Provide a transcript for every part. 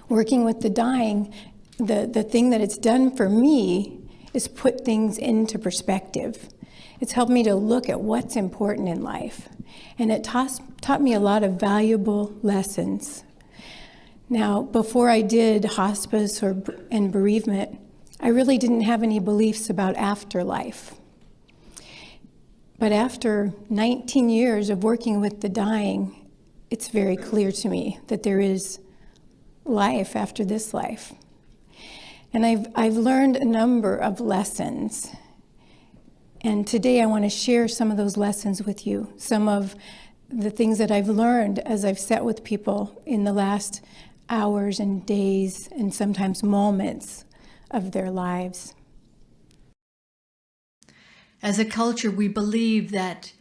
Working with the dying, the thing that it's done for me is put things into perspective. It's helped me to look at what's important in life. And it taught me a lot of valuable lessons. Now, before I did hospice and bereavement, I really didn't have any beliefs about afterlife. But after 19 years of working with the dying, it's very clear to me that there is life after this life. And I've learned a number of lessons. And today I want to share some of those lessons with you, some of the things that I've learned as I've sat with people in the last hours and days and sometimes moments of their lives. As a culture, we believe that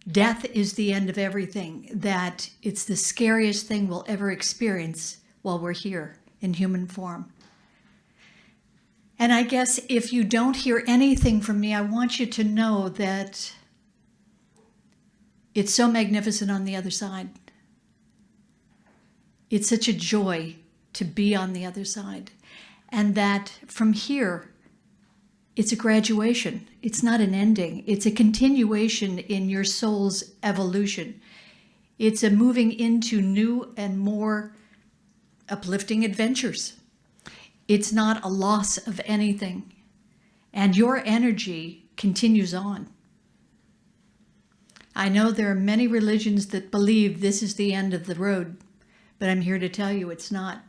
death is the end of everything, that it's the scariest thing we'll ever experience while we're here in human form. And I guess if you don't hear anything from me, I want you to know that it's so magnificent on the other side. It's such a joy to be on the other side. And that from here, it's a graduation. It's not an ending. It's a continuation in your soul's evolution. It's a moving into new and more uplifting adventures. It's not a loss of anything. And your energy continues on. I know there are many religions that believe this is the end of the road, but I'm here to tell you it's not.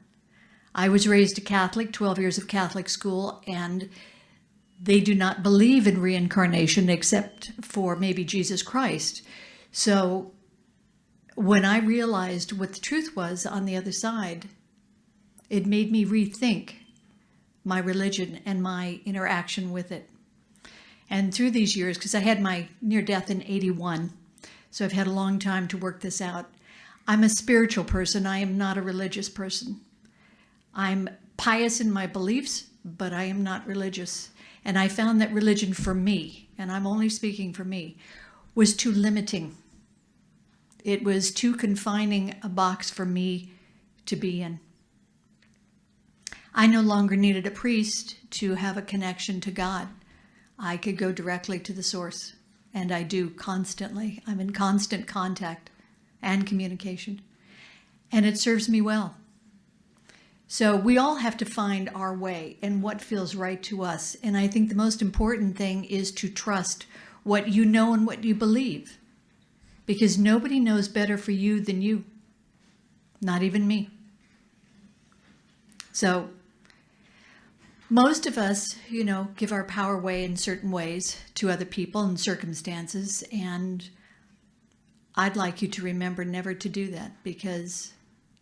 I was raised a Catholic, 12 years of Catholic school, and they do not believe in reincarnation except for maybe Jesus Christ. So when I realized what the truth was on the other side, it made me rethink my religion and my interaction with it. And through these years, because I had my near death in 81, so I've had a long time to work this out. I'm a spiritual person. I am not a religious person. I'm pious in my beliefs, but I am not religious. And I found that religion for me, and I'm only speaking for me, was too limiting. It was too confining a box for me to be in. I no longer needed a priest to have a connection to God. I could go directly to the source, and I do constantly. I'm in constant contact and communication, and it serves me well. So we all have to find our way and what feels right to us. And I think the most important thing is to trust what you know and what you believe, because nobody knows better for you than you, not even me. So most of us, give our power away in certain ways to other people and circumstances. And I'd like you to remember never to do that, because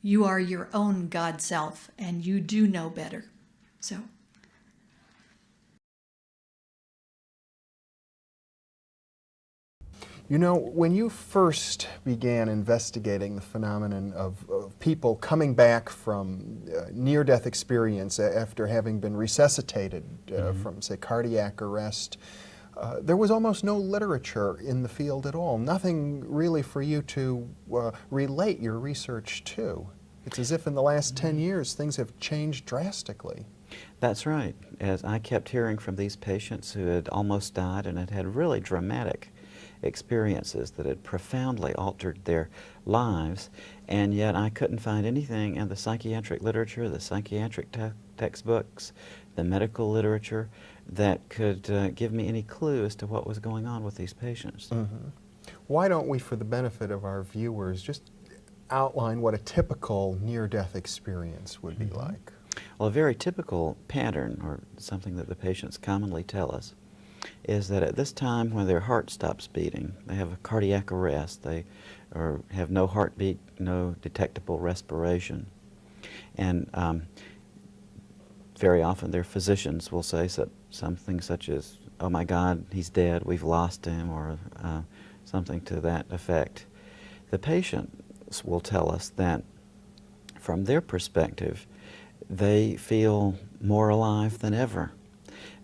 you are your own God self and you do know better. So. When you first began investigating the phenomenon of people coming back from near-death experience after having been resuscitated from, say, cardiac arrest, there was almost no literature in the field at all, nothing really for you to relate your research to. It's as if in the last 10 years things have changed drastically. That's right. As I kept hearing from these patients who had almost died and had had really dramatic experiences that had profoundly altered their lives, and yet I couldn't find anything in the psychiatric literature, the psychiatric textbooks, the medical literature that could give me any clue as to what was going on with these patients. Why don't we, for the benefit of our viewers, just outline what a typical near-death experience would be like? Well, a very typical pattern, or something that the patients commonly tell us, is that at this time when their heart stops beating, they have a cardiac arrest, they have no heartbeat, no detectable respiration, and very often their physicians will say something such as, "Oh my God, he's dead, we've lost him," or something to that effect. The patients will tell us that from their perspective, they feel more alive than ever.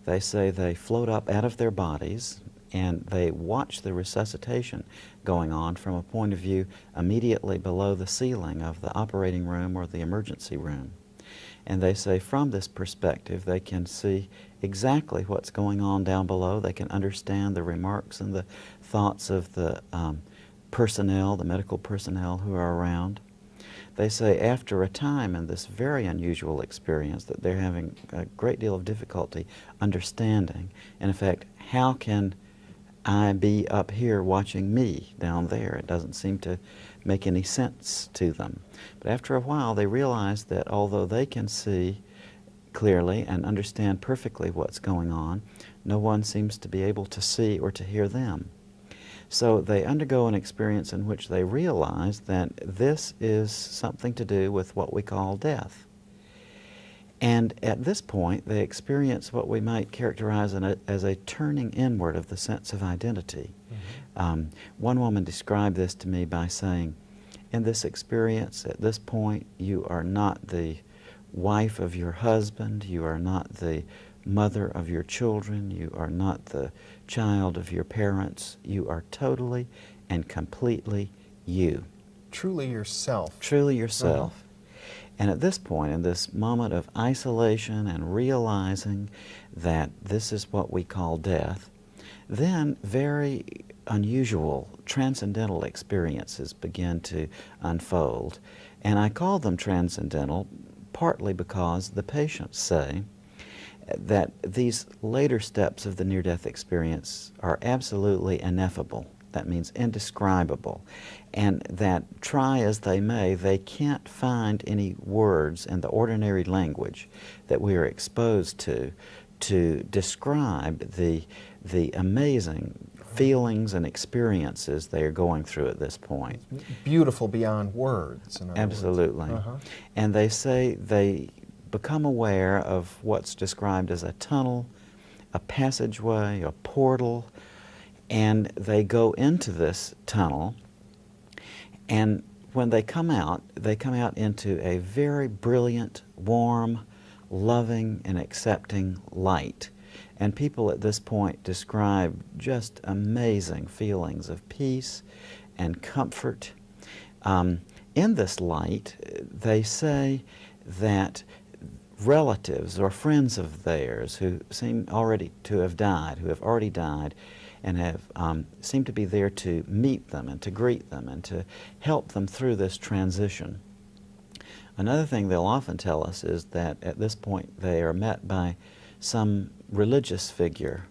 They say they float up out of their bodies and they watch the resuscitation going on from a point of view immediately below the ceiling of the operating room or the emergency room. And they say from this perspective they can see exactly what's going on down below. They can understand the remarks and the thoughts of the personnel, the medical personnel who are around. They say after a time in this very unusual experience that they're having a great deal of difficulty understanding. And in fact, how can I be up here watching me down there? It doesn't seem to make any sense to them. But after a while, they realize that although they can see clearly and understand perfectly what's going on, no one seems to be able to see or to hear them. So they undergo an experience in which they realize that this is something to do with what we call death. And at this point, they experience what we might characterize as a turning inward of the sense of identity. One woman described this to me by saying, in this experience, at this point, you are not the wife of your husband, you are not the mother of your children, you are not the child of your parents, you are totally and completely you. Truly yourself. Truly yourself. And at this point, in this moment of isolation and realizing that this is what we call death, then very unusual, transcendental experiences begin to unfold. And I call them transcendental partly because the patients say that these later steps of the near-death experience are absolutely ineffable. That means indescribable. And that try as they may, they can't find any words in the ordinary language that we are exposed to describe the amazing feelings and experiences they are going through at this point. Beautiful beyond words. In other Absolutely. words. And they say they become aware of what's described as a tunnel, a passageway, a portal, and they go into this tunnel, and when they come out into a very brilliant, warm, loving, and accepting light. And people at this point describe just amazing feelings of peace and comfort. In this light, they say that relatives or friends of theirs who seem already to have died, who have already died, and have seem to be there to meet them and to greet them and to help them through this transition. Another thing they'll often tell us is that at this point they are met by some religious figure.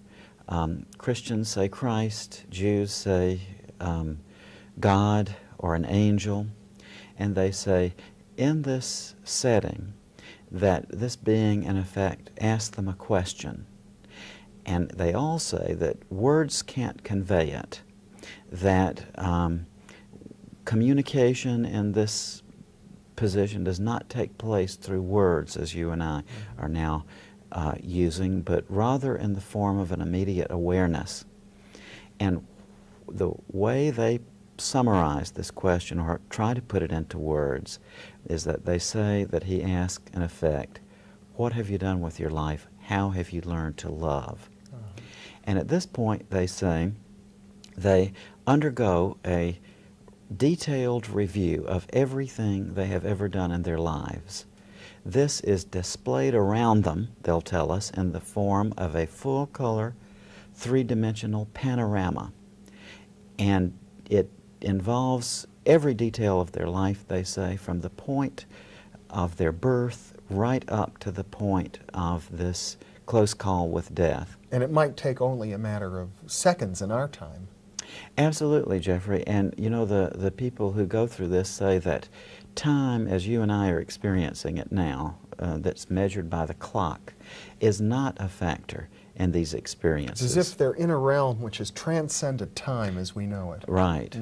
Christians say Christ, Jews say God or an angel, and they say in this setting that this being in effect asks them a question. And they all say that words can't convey it, that communication in this position does not take place through words as you and I are now using, but rather in the form of an immediate awareness. And the way they summarize this question or try to put it into words is that they say that he asked in effect, what have you done with your life? How have you learned to love? And at this point they say they undergo a detailed review of everything they have ever done in their lives. This is displayed around them, they'll tell us, in the form of a full-color, three-dimensional panorama. And it involves every detail of their life, they say, from the point of their birth right up to the point of this close call with death. And it might take only a matter of seconds in our time. Absolutely, Jeffrey. And you know, the people who go through this say that time, as you and I are experiencing it now, that's measured by the clock, is not a factor in these experiences. It's as if they're in a realm which has transcended time as we know it. Right.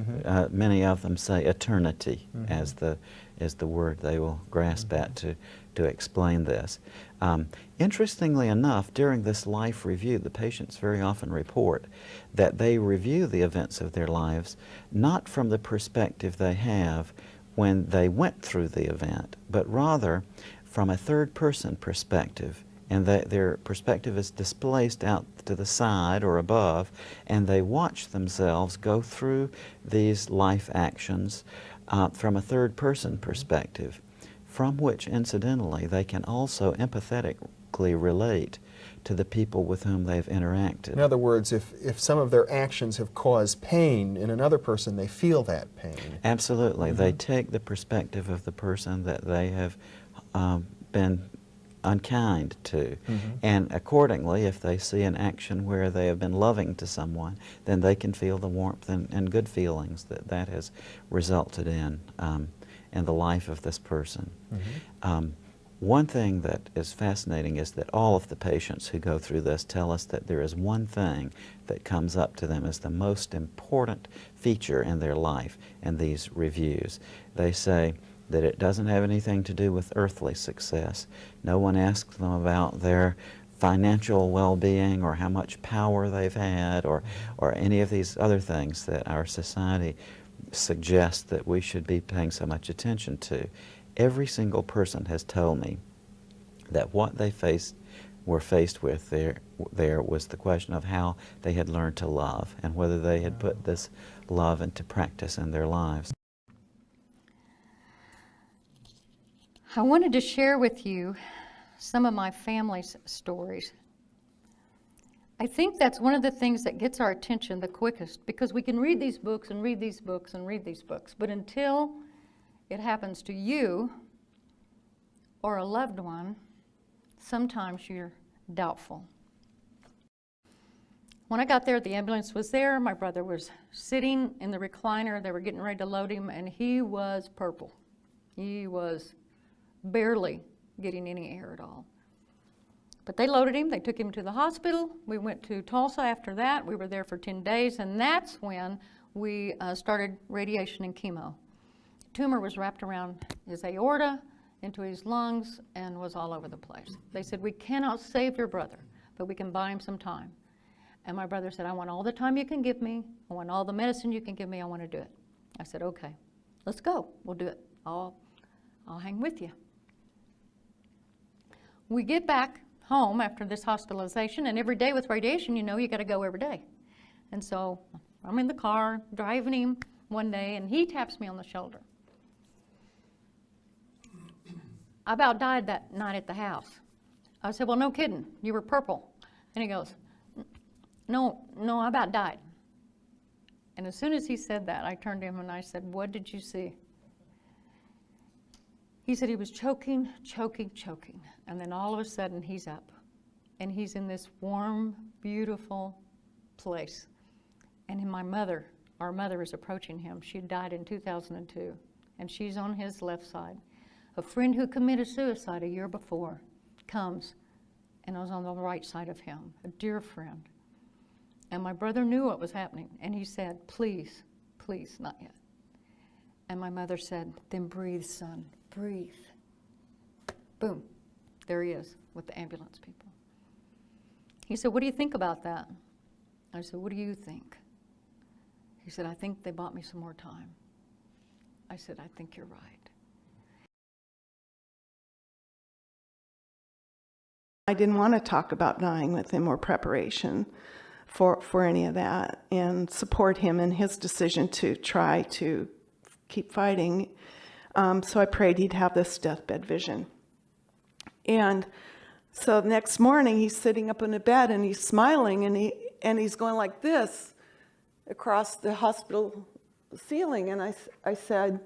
Many of them say eternity as the word they will grasp at to explain this. Interestingly enough, during this life review, the patients very often report that they review the events of their lives not from the perspective they have when they went through the event, but rather from a third-person perspective, and their perspective is displaced out to the side or above, and they watch themselves go through these life actions from a third-person perspective, from which, incidentally, they can also empathetically relate to the people with whom they've interacted. In other words, if some of their actions have caused pain in another person, they feel that pain. Absolutely. They take the perspective of the person that they have been unkind to. And accordingly, if they see an action where they have been loving to someone, then they can feel the warmth and good feelings that that has resulted in the life of this person. One thing that is fascinating is that all of the patients who go through this tell us that there is one thing that comes up to them as the most important feature in their life in these reviews. They say that it doesn't have anything to do with earthly success. No one asks them about their financial well-being or how much power they've had or any of these other things that our society suggests that we should be paying so much attention to. Every single person has told me that what they were faced with there was the question of how they had learned to love and whether they had put this love into practice in their lives. I wanted to share with you some of my family's stories. I think that's one of the things that gets our attention the quickest, because we can read these books and read these books and read these books, but until it happens to you or a loved one, sometimes you're doubtful. When I got there, the ambulance was there. My brother was sitting in the recliner. They were getting ready to load him, and he was purple. He was barely getting any air at all. But they loaded him. They took him to the hospital. We went to Tulsa after that. We were there for 10 days, and that's when we started radiation and chemo. Tumor was wrapped around his aorta, into his lungs, and was all over the place. They said, we cannot save your brother, but we can buy him some time. And my brother said, I want all the time you can give me. I want all the medicine you can give me. I want to do it. I said, okay, let's go. We'll do it. I'll hang with you. We get back home after this hospitalization, and every day with radiation, you know, you got to go every day. And so I'm in the car driving him one day, and he taps me on the shoulder. I about died that night at the house. I said, well, no kidding, you were purple. And he goes, no, I about died. And as soon as he said that, I turned to him and I said, what did you see? He said he was choking. And then all of a sudden, he's up. And he's in this warm, beautiful place. And our mother is approaching him. She died in 2002. And she's on his left side. A friend who committed suicide a year before comes and was on the right side of him, a dear friend. And my brother knew what was happening, and he said, please, not yet. And my mother said, then breathe, son, breathe. Boom, there he is with the ambulance people. He said, what do you think about that? I said, what do you think? He said, I think they bought me some more time. I said, I think you're right. I didn't want to talk about dying with him or preparation for any of that, and support him in his decision to try to keep fighting. So I prayed he'd have this deathbed vision. And so the next morning he's sitting up in a bed and he's smiling and he's going like this across the hospital ceiling. And I said,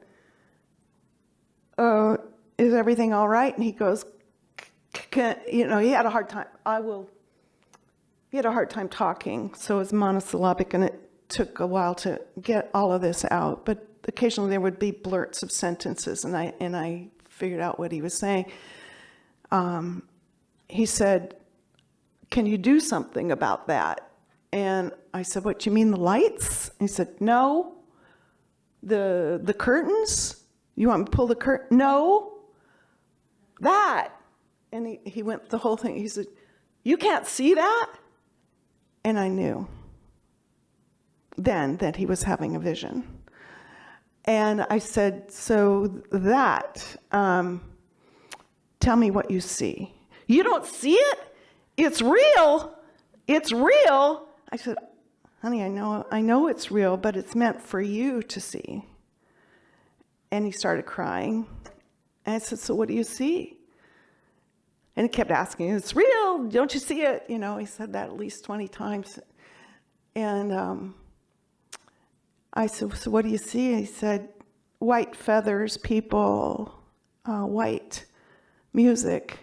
oh, is everything all right? And he goes, he had a hard time. He had a hard time talking, so it was monosyllabic, and it took a while to get all of this out. But occasionally there would be blurts of sentences, and I figured out what he was saying. He said, "Can you do something about that?" And I said, "What, you mean the lights?" He said, "No." The curtains? You want me to pull the curtain? No. That. And he went the whole thing. He said, "You can't see that?" And I knew then that he was having a vision. And I said, "So that, tell me what you see." You don't see it? It's real. It's real. I said, honey, I know it's real, but it's meant for you to see. And he started crying. And I said, so what do you see? And he kept asking, it's real, don't you see it? You know, he said that at least 20 times. And I said, so what do you see? He said, white feathers, people, white music.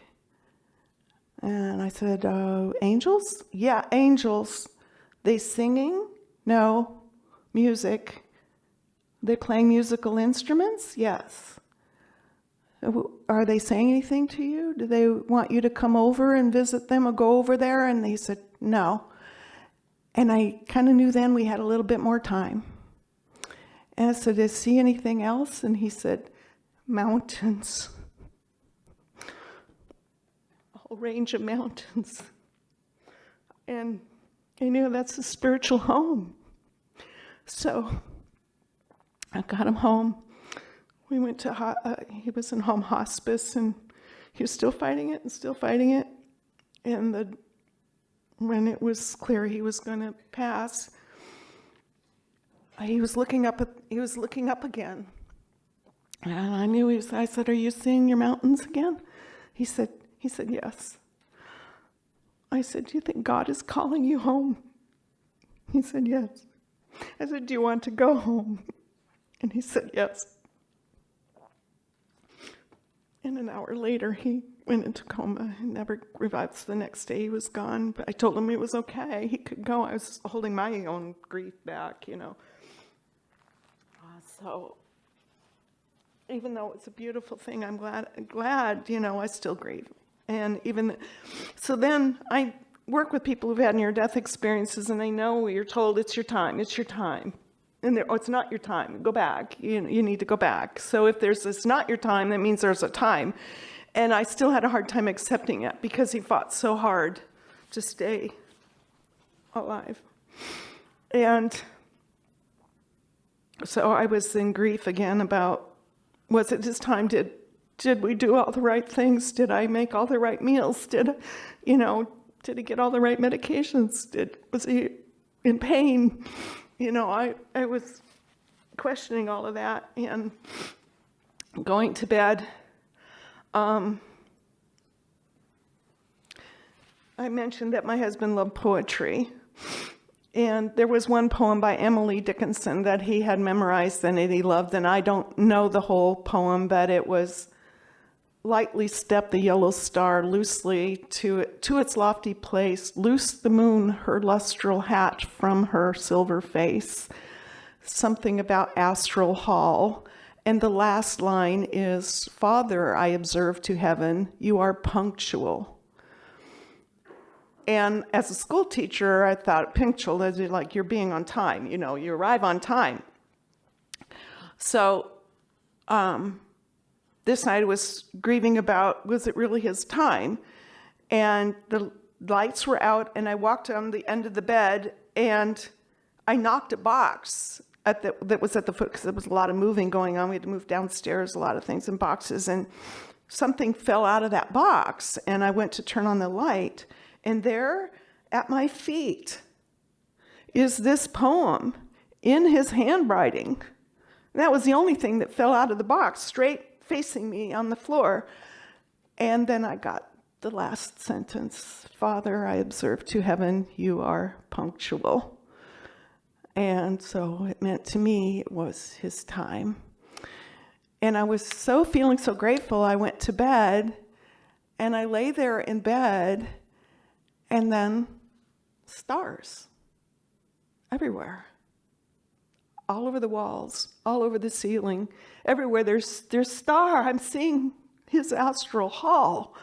And I said, angels? Yeah, angels. They singing? No. Music. They playing musical instruments? Yes. Are they saying anything to you? Do they want you to come over and visit them or go over there? And they said, no. And I kind of knew then we had a little bit more time. And I said, did you see anything else? And he said, mountains. A whole range of mountains. And I knew that's a spiritual home. So I got him home. We went to, he was in home hospice, and he was still fighting it and still fighting it. And when it was clear he was going to pass, he was looking up again. And I knew I said, are you seeing your mountains again? He said, yes. I said, do you think God is calling you home? He said, yes. I said, do you want to go home? And he said, yes. And an hour later, he went into coma. He never revived. So the next day, he was gone. But I told him he was okay. He could go. I was holding my own grief back, you know. So even though it's a beautiful thing, I'm glad, you know, I still grieve. And so then I work with people who've had near-death experiences, and they know you're told it's your time. And it's not your time, go back. You need to go back. So if it's not your time, that means there's a time. And I still had a hard time accepting it because he fought so hard to stay alive. And so I was in grief again about, was it his time? Did we do all the right things? Did I make all the right meals? Did he get all the right medications? Was he in pain? You know, I was questioning all of that and going to bed. I mentioned that my husband loved poetry. And there was one poem by Emily Dickinson that he had memorized and that he loved. And I don't know the whole poem, but it was, lightly step the yellow star loosely to its lofty place, loose the moon her lustral hat from her silver face. Something about astral hall. And the last line is, Father, I observe to heaven, you are punctual. And as a school teacher, I thought punctual as like you're being on time, you know, you arrive on time. So this night I was grieving about, was it really his time? And the lights were out, and I walked on the end of the bed, and I knocked a box that was at the foot, because there was a lot of moving going on. We had to move downstairs, a lot of things in boxes, and something fell out of that box, and I went to turn on the light, and there at my feet is this poem in his handwriting. And that was the only thing that fell out of the box, straight facing me on the floor. And then I got the last sentence, Father, I observe to heaven, you are punctual. And so it meant to me it was his time. And I was feeling so grateful, I went to bed, and I lay there in bed, and then stars everywhere. All over the walls, all over the ceiling, everywhere there's star. I'm seeing his astral hall.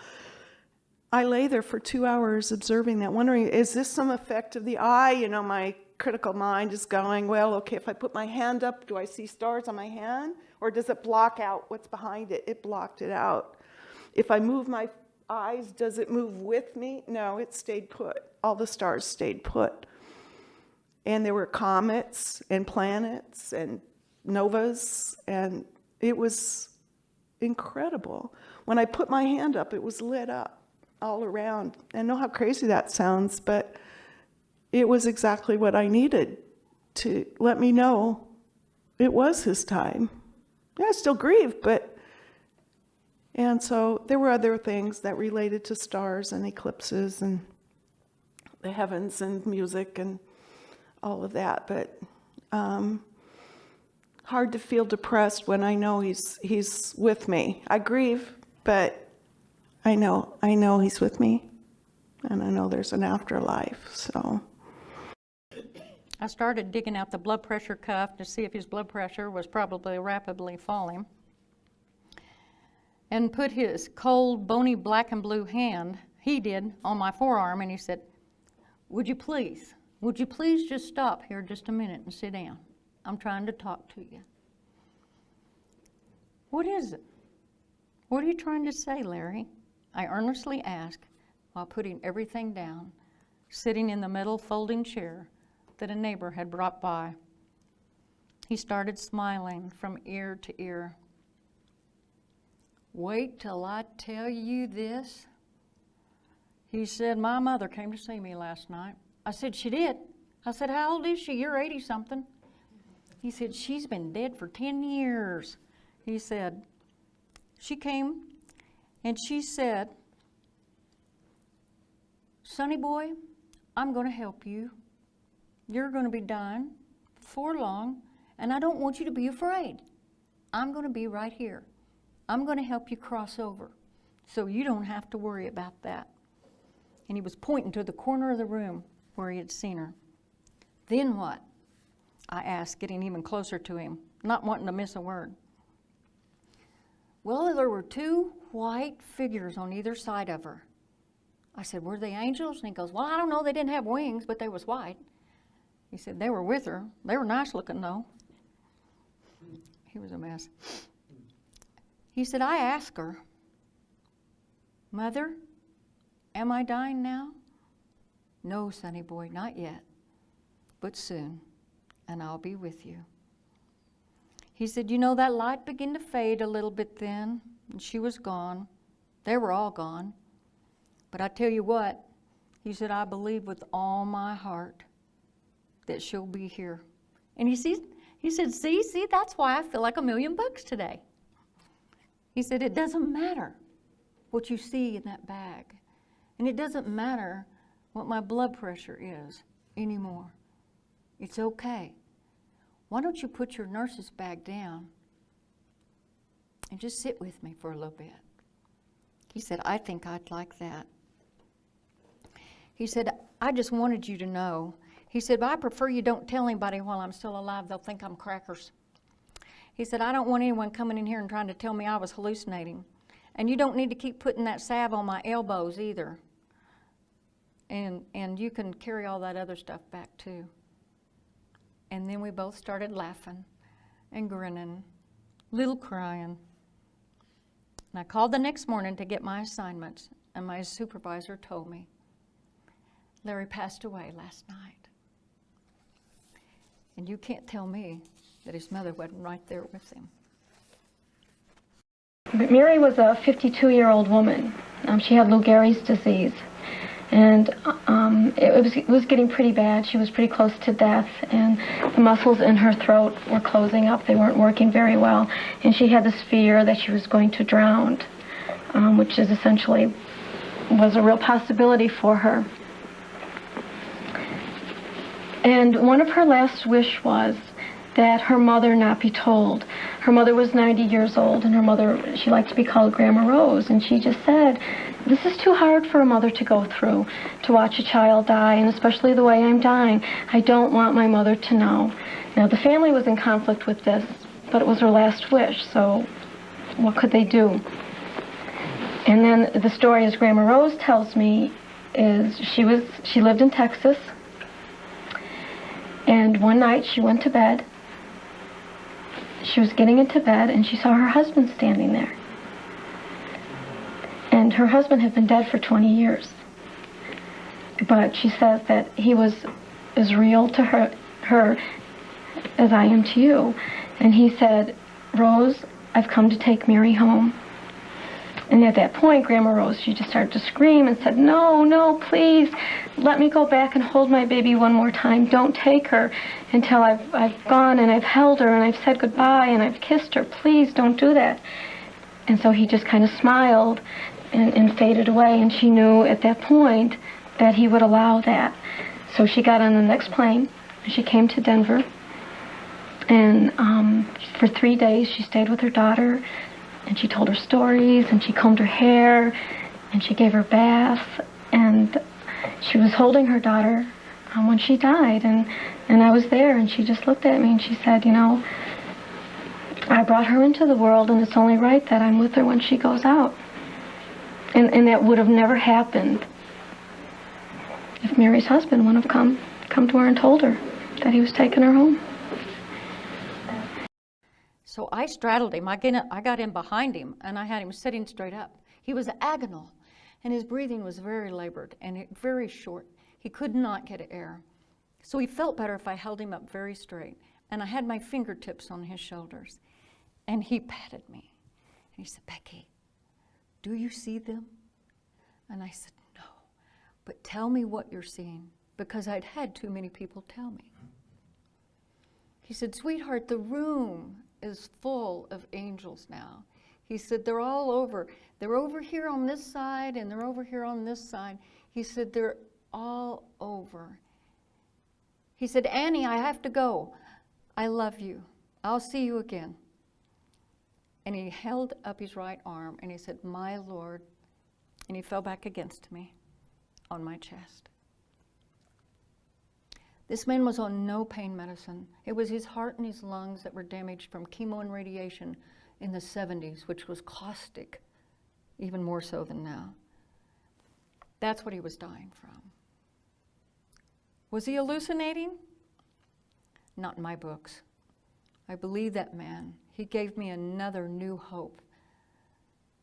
I lay there for 2 hours observing that, wondering, is this some effect of the eye? You know, my critical mind is going, well, okay, if I put my hand up, do I see stars on my hand? Or does it block out what's behind it? It blocked it out. If I move my eyes, does it move with me? No, it stayed put. All the stars stayed put. And there were comets and planets and novas, and it was incredible. When I put my hand up, it was lit up. all around. I know how crazy that sounds, but it was exactly what I needed to let me know it was his time. Yeah, I still grieve, but... And so there were other things that related to stars and eclipses and the heavens and music and all of that, but hard to feel depressed when I know he's with me. I grieve, but I know he's with me, and I know there's an afterlife, so. I started digging out the blood pressure cuff to see if his blood pressure was probably rapidly falling, and put his cold, bony black and blue hand, he did, on my forearm, and he said, would you please just stop here just a minute and sit down? I'm trying to talk to you. What is it? What are you trying to say, Larry? I earnestly asked while putting everything down, sitting in the metal folding chair that a neighbor had brought by. He started smiling from ear to ear. Wait till I tell you this. He said, my mother came to see me last night. I said, she did? I said, how old is she? You're 80-something. He said, she's been dead for 10 years. He said, she came and she said, Sonny boy, I'm going to help you. You're going to be dying before long, and I don't want you to be afraid. I'm going to be right here. I'm going to help you cross over, so you don't have to worry about that. And he was pointing to the corner of the room where he had seen her. Then what? I asked, getting even closer to him, not wanting to miss a word. Well, there were two white figures on either side of her. I said, were they angels? And he goes, well, I don't know. They didn't have wings, but they was white. He said, they were with her. They were nice looking, though. He was a mess. He said, I asked her, Mother, am I dying now? No, Sonny boy, not yet, but soon, and I'll be with you. He said, you know, that light began to fade a little bit then, and she was gone. They were all gone. But I tell you what, he said, I believe with all my heart that she'll be here. And he said, see, that's why I feel like $1,000,000 today. He said, it doesn't matter what you see in that bag. And it doesn't matter what my blood pressure is anymore. It's okay. Why don't you put your nurse's bag down and just sit with me for a little bit? He said, I think I'd like that. He said, I just wanted you to know. He said, but I prefer you don't tell anybody while I'm still alive. They'll think I'm crackers. He said, I don't want anyone coming in here and trying to tell me I was hallucinating. And you don't need to keep putting that salve on my elbows either. And you can carry all that other stuff back too. And then we both started laughing and grinning, little crying. And I called the next morning to get my assignments, and my supervisor told me, Larry passed away last night. And you can't tell me that his mother wasn't right there with him. Mary was a 52-year-old woman. She had Lou Gehrig's disease, and it was getting pretty bad. She was pretty close to death, and the muscles in her throat were closing up. They weren't working very well, and she had this fear that she was going to drown, which is essentially was a real possibility for her. And one of her last wish was that her mother not be told. Her mother was 90 years old, and her mother, she liked to be called Grandma Rose, and she just said, this is too hard for a mother to go through, to watch a child die, and especially the way I'm dying. I don't want my mother to know. Now, the family was in conflict with this, but it was her last wish, so what could they do? And then the story, as Grandma Rose tells me, is she lived in Texas, and one night she went to bed. She was getting into bed, and she saw her husband standing there. And her husband had been dead for 20 years. But she says that he was as real to her as I am to you. And he said, Rose, I've come to take Mary home. And at that point, Grandma Rose, she just started to scream and said, "No, no, please, let me go back and hold my baby one more time. Don't take her until I've gone and I've held her and I've said goodbye and I've kissed her. Please don't do that." And so he just kind of smiled and faded away, and she knew at that point that he would allow that. So she got on the next plane, and she came to Denver, and for 3 days she stayed with her daughter, and she told her stories, and she combed her hair, and she gave her bath, and she was holding her daughter when she died, and I was there, and she just looked at me and she said, "You know, I brought her into the world, and it's only right that I'm with her when she goes out." And that would have never happened if Mary's husband wouldn't have come to her and told her that he was taking her home. So I straddled him. I got in behind him, and I had him sitting straight up. He was agonal, and his breathing was very labored and very short. He could not get air. So he felt better if I held him up very straight, and I had my fingertips on his shoulders. And he patted me, and he said, "Becky, do you see them?" And I said, "No, but tell me what you're seeing," because I'd had too many people tell me. He said, "Sweetheart, the room is full of angels now." He said, "They're all over. They're over here on this side, and they're over here on this side." He said, "They're all over." He said, "Annie, I have to go. I love you. I'll see you again." And he held up his right arm, and he said, "My Lord," and he fell back against me on my chest. This man was on no pain medicine. It was his heart and his lungs that were damaged from chemo and radiation in the 70s, which was caustic, even more so than now. That's what he was dying from. Was he hallucinating? Not in my books. I believe that man. He gave me another new hope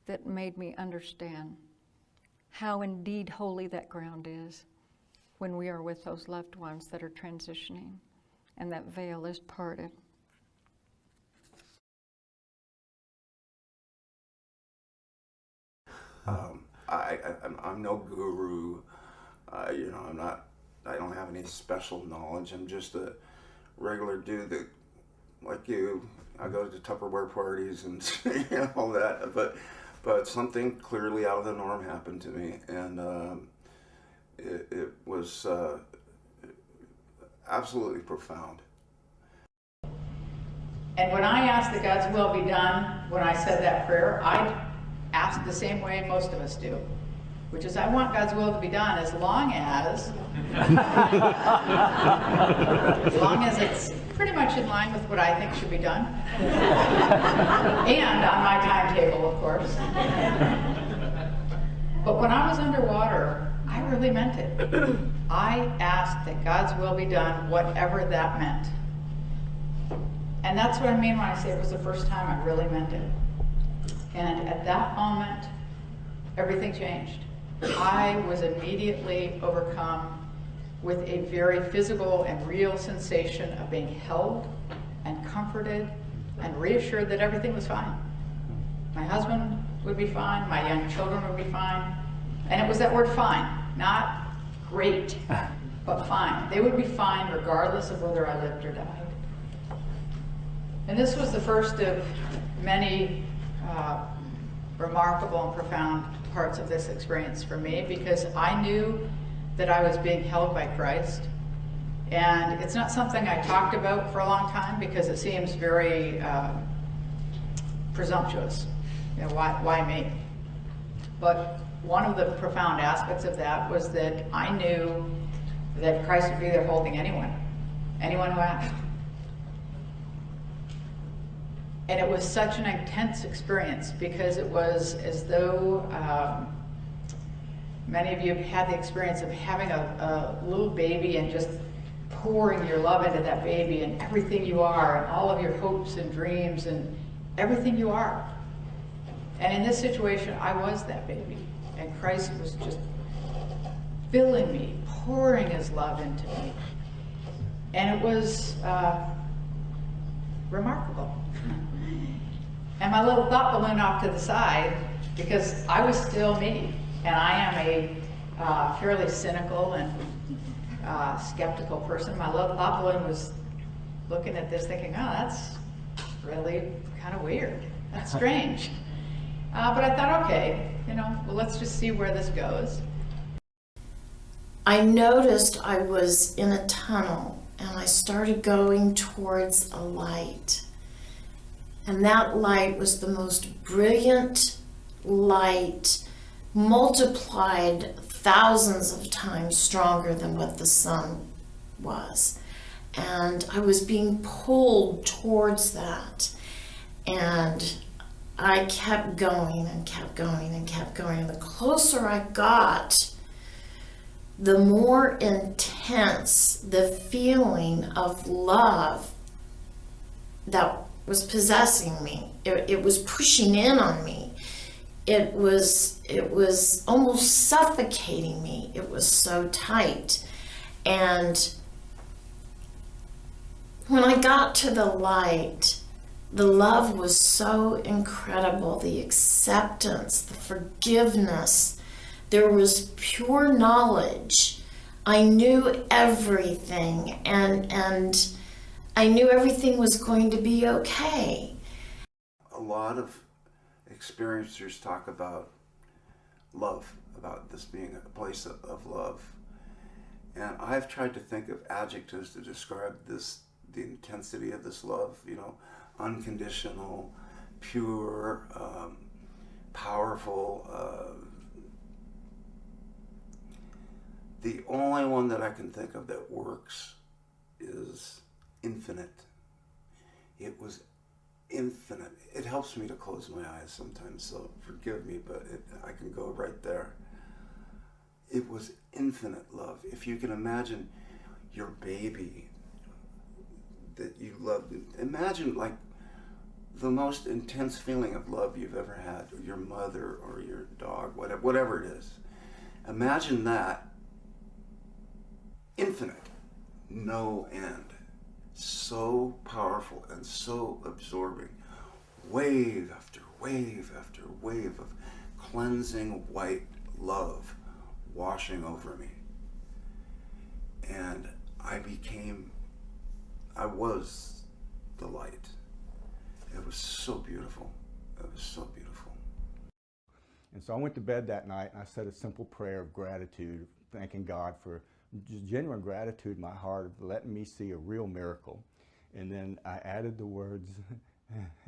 that made me understand how indeed holy that ground is when we are with those loved ones that are transitioning and that veil is parted. I'm no guru. You know, I don't have any special knowledge. I'm just a regular dude that, like you, I go to Tupperware parties and you know, all that. But something clearly out of the norm happened to me, and it was absolutely profound. And when I asked that God's will be done, when I said that prayer, I asked the same way most of us do, which is I want God's will to be done as long as it's pretty much in line with what I think should be done. And on my timetable, of course. But when I was underwater, I really meant it. I asked that God's will be done, whatever that meant. And that's what I mean when I say it was the first time I really meant it. And at that moment, everything changed. I was immediately overcome with a very physical and real sensation of being held and comforted and reassured that everything was fine. My husband would be fine, my young children would be fine. And it was that word fine, not great, but fine. They would be fine regardless of whether I lived or died. And this was the first of many remarkable and profound parts of this experience for me, because I knew that I was being held by Christ. And it's not something I talked about for a long time because it seems very presumptuous. You know, why me? But one of the profound aspects of that was that I knew that Christ would be there holding anyone who asked. And it was such an intense experience because it was as though many of you have had the experience of having a little baby and just pouring your love into that baby and everything you are and all of your hopes and dreams and everything you are. And in this situation, I was that baby. And Christ was just filling me, pouring his love into me. And it was remarkable. And my little thought balloon off to the side because I was still me, and I am a fairly cynical and skeptical person. My loved one was looking at this thinking, oh, that's really kind of weird. That's strange. But I thought, okay, well, let's just see where this goes. I noticed I was in a tunnel and I started going towards a light. And that light was the most brilliant light, multiplied thousands of times stronger than what the sun was. And I was being pulled towards that. And I kept going and kept going and kept going. And the closer I got, the more intense the feeling of love that was possessing me. It was pushing in on me. It was almost suffocating me. It was so tight. And when I got to the light, the love was so incredible, the acceptance, the forgiveness. There was pure knowledge. I knew everything, and I knew everything was going to be okay. A lot of experiencers talk about love, about this being a place of love. And I've tried to think of adjectives to describe this, the intensity of this love, unconditional, pure, powerful. The only one that I can think of that works is infinite. It was infinite. It helps me to close my eyes sometimes, so forgive me, but I can go right there. It was infinite love. If you can imagine your baby that you loved, imagine like the most intense feeling of love you've ever had, or your mother or your dog, whatever it is. Imagine that, infinite, no end. So powerful and so absorbing. Wave after wave after wave of cleansing white love washing over me. And I was the light. It was so beautiful. It was so beautiful. And so I went to bed that night and I said a simple prayer of gratitude, thanking God for just genuine gratitude in my heart of letting me see a real miracle. And then I added the words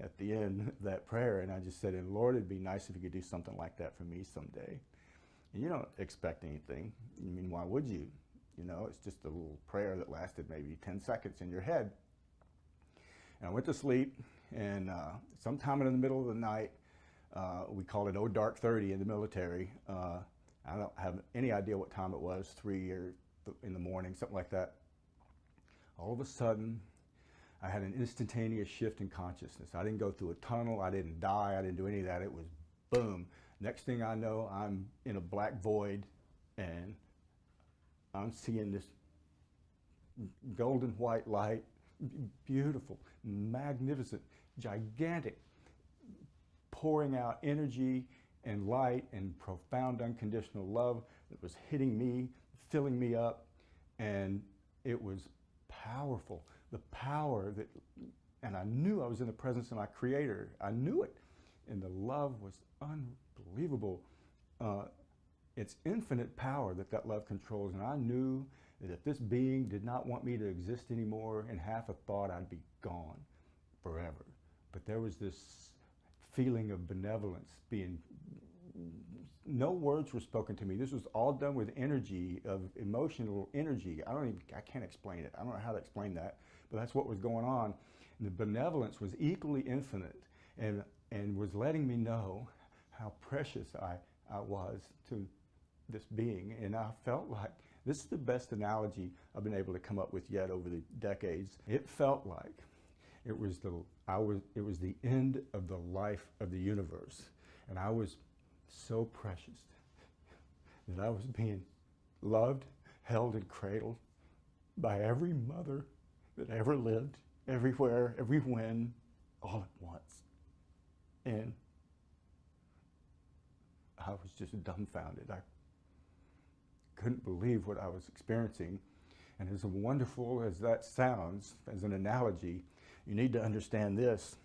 at the end of that prayer, and I just said, and Lord, it'd be nice if you could do something like that for me someday. And you don't expect anything. I mean, why would you? It's just a little prayer that lasted maybe 10 seconds in your head. And I went to sleep, and sometime in the middle of the night, we called it "Oh Dark 30" in the military. I don't have any idea what time it was, 3 or in the morning, something like that. All of a sudden, I had an instantaneous shift in consciousness. I didn't go through a tunnel, I didn't die, I didn't do any of that. It was boom. Next thing I know, I'm in a black void, and I'm seeing this golden white light, beautiful, magnificent, gigantic, pouring out energy and light and profound unconditional love that was hitting me, filling me up, and it was powerful. The power that, and I knew I was in the presence of my Creator. I knew it, and the love was unbelievable. It's infinite power that love controls, and I knew that if this being did not want me to exist anymore, in half a thought I'd be gone forever. But there was this feeling of benevolence being, no words were spoken to me. This was all done with energy, of emotional energy. I can't explain it. I don't know how to explain that, but that's what was going on. And the benevolence was equally infinite, and was letting me know how precious I was to this being. And I felt like this is the best analogy I've been able to come up with yet over the decades. It felt like it was the end of the life of the universe, and I was so precious that I was being loved, held, and cradled by every mother that ever lived, everywhere, every when, all at once. And just dumbfounded. I couldn't believe what I was experiencing. And as wonderful as that sounds as an analogy, you need to understand this.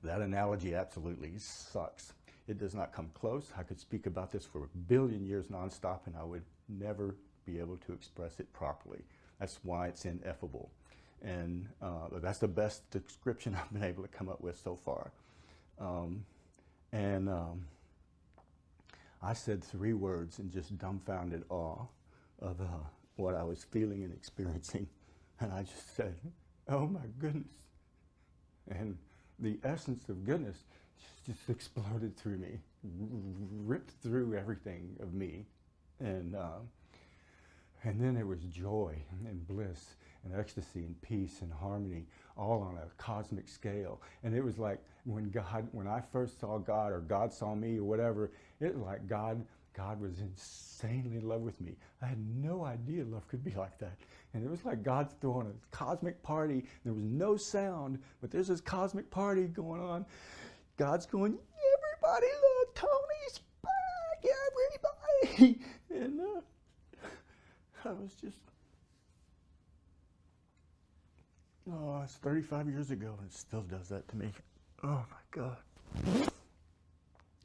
That analogy absolutely sucks. It does not come close. I could speak about this for a billion years nonstop and I would never be able to express it properly. That's why it's ineffable. And that's the best description I've been able to come up with so far. I said 3 words in just dumbfounded awe of what I was feeling and experiencing. And I just said, oh my goodness. And the essence of goodness just exploded through me, ripped through everything of me. And then there was joy and bliss and ecstasy and peace and harmony, all on a cosmic scale. And it was like when I first saw God, or God saw me, or whatever, it was like God was insanely in love with me. I had no idea love could be like that. And it was like God's throwing a cosmic party. There was no sound, but there's this cosmic party going on. God's going, everybody look, Tony's back, everybody. And I was just, it's 35 years ago and it still does that to me. Oh my God.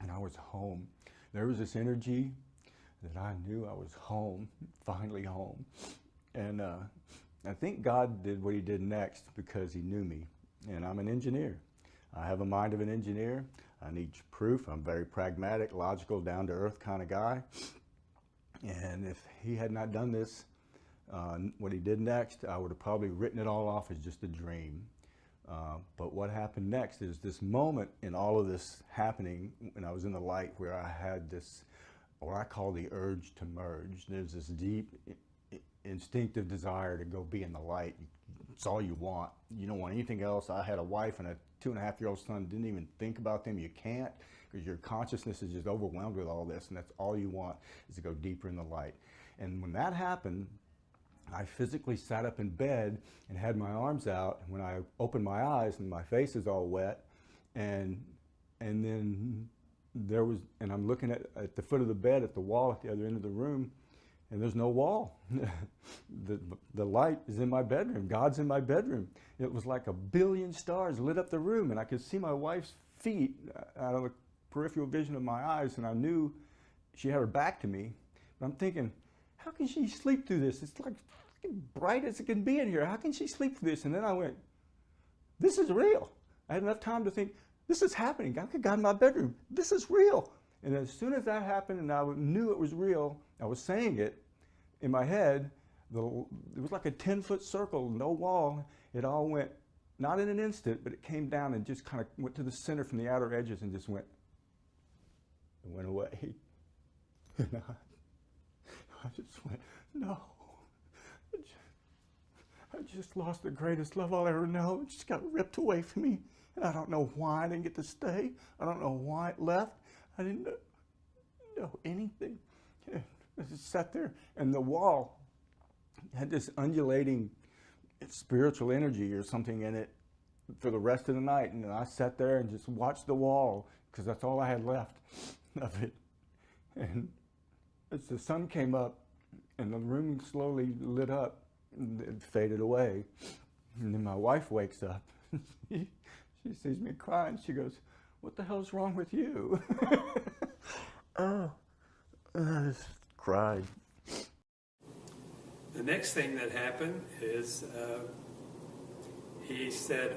And I was home. There was this energy that I knew I was home, finally home. And I think God did what he did next because he knew me. And I'm an engineer. I have a mind of an engineer. I need proof. I'm very pragmatic, logical, down-to-earth kind of guy. And if he had not done this, what he did next, I would have probably written it all off as just a dream. But what happened next is this moment in all of this happening, when I was in the light, where I had this, what I call the urge to merge. There's this deep instinctive desire to go be in the light. It's all you want. You don't want anything else. I had a wife and a 2.5-year-old son. Didn't even think about them. You can't, because your consciousness is just overwhelmed with all this, and that's all you want, is to go deeper in the light. And when that happened, I physically sat up in bed and had my arms out. When I opened my eyes, and my face is all wet, and then there was, and I'm looking at the foot of the bed, at the wall at the other end of the room, and there's no wall. The light is in my bedroom. God's in my bedroom. It was like a billion stars lit up the room, and I could see my wife's feet out of the peripheral vision of my eyes, and I knew she had her back to me. But I'm thinking, how can she sleep through this? It's like bright as it can be in here. How can she sleep through this? And then I went, this is real. I had enough time to think, this is happening. God in my bedroom. This is real. And as soon as that happened and I knew it was real, I was saying it in my head, it was like a 10-foot circle, no wall. It all went, not in an instant, but it came down and just kind of went to the center from the outer edges and just went away. And I just went, no. I just lost the greatest love I'll ever know. It just got ripped away from me. And I don't know why I didn't get to stay. I don't know why it left. I didn't know anything. I just sat there, and the wall had this undulating spiritual energy or something in it for the rest of the night. And I sat there and just watched the wall, because that's all I had left of it. And as the sun came up and the room slowly lit up, it faded away. And then my wife wakes up. She sees me crying. She goes, what the hell's wrong with you? Oh, I just cried. The next thing that happened is he says,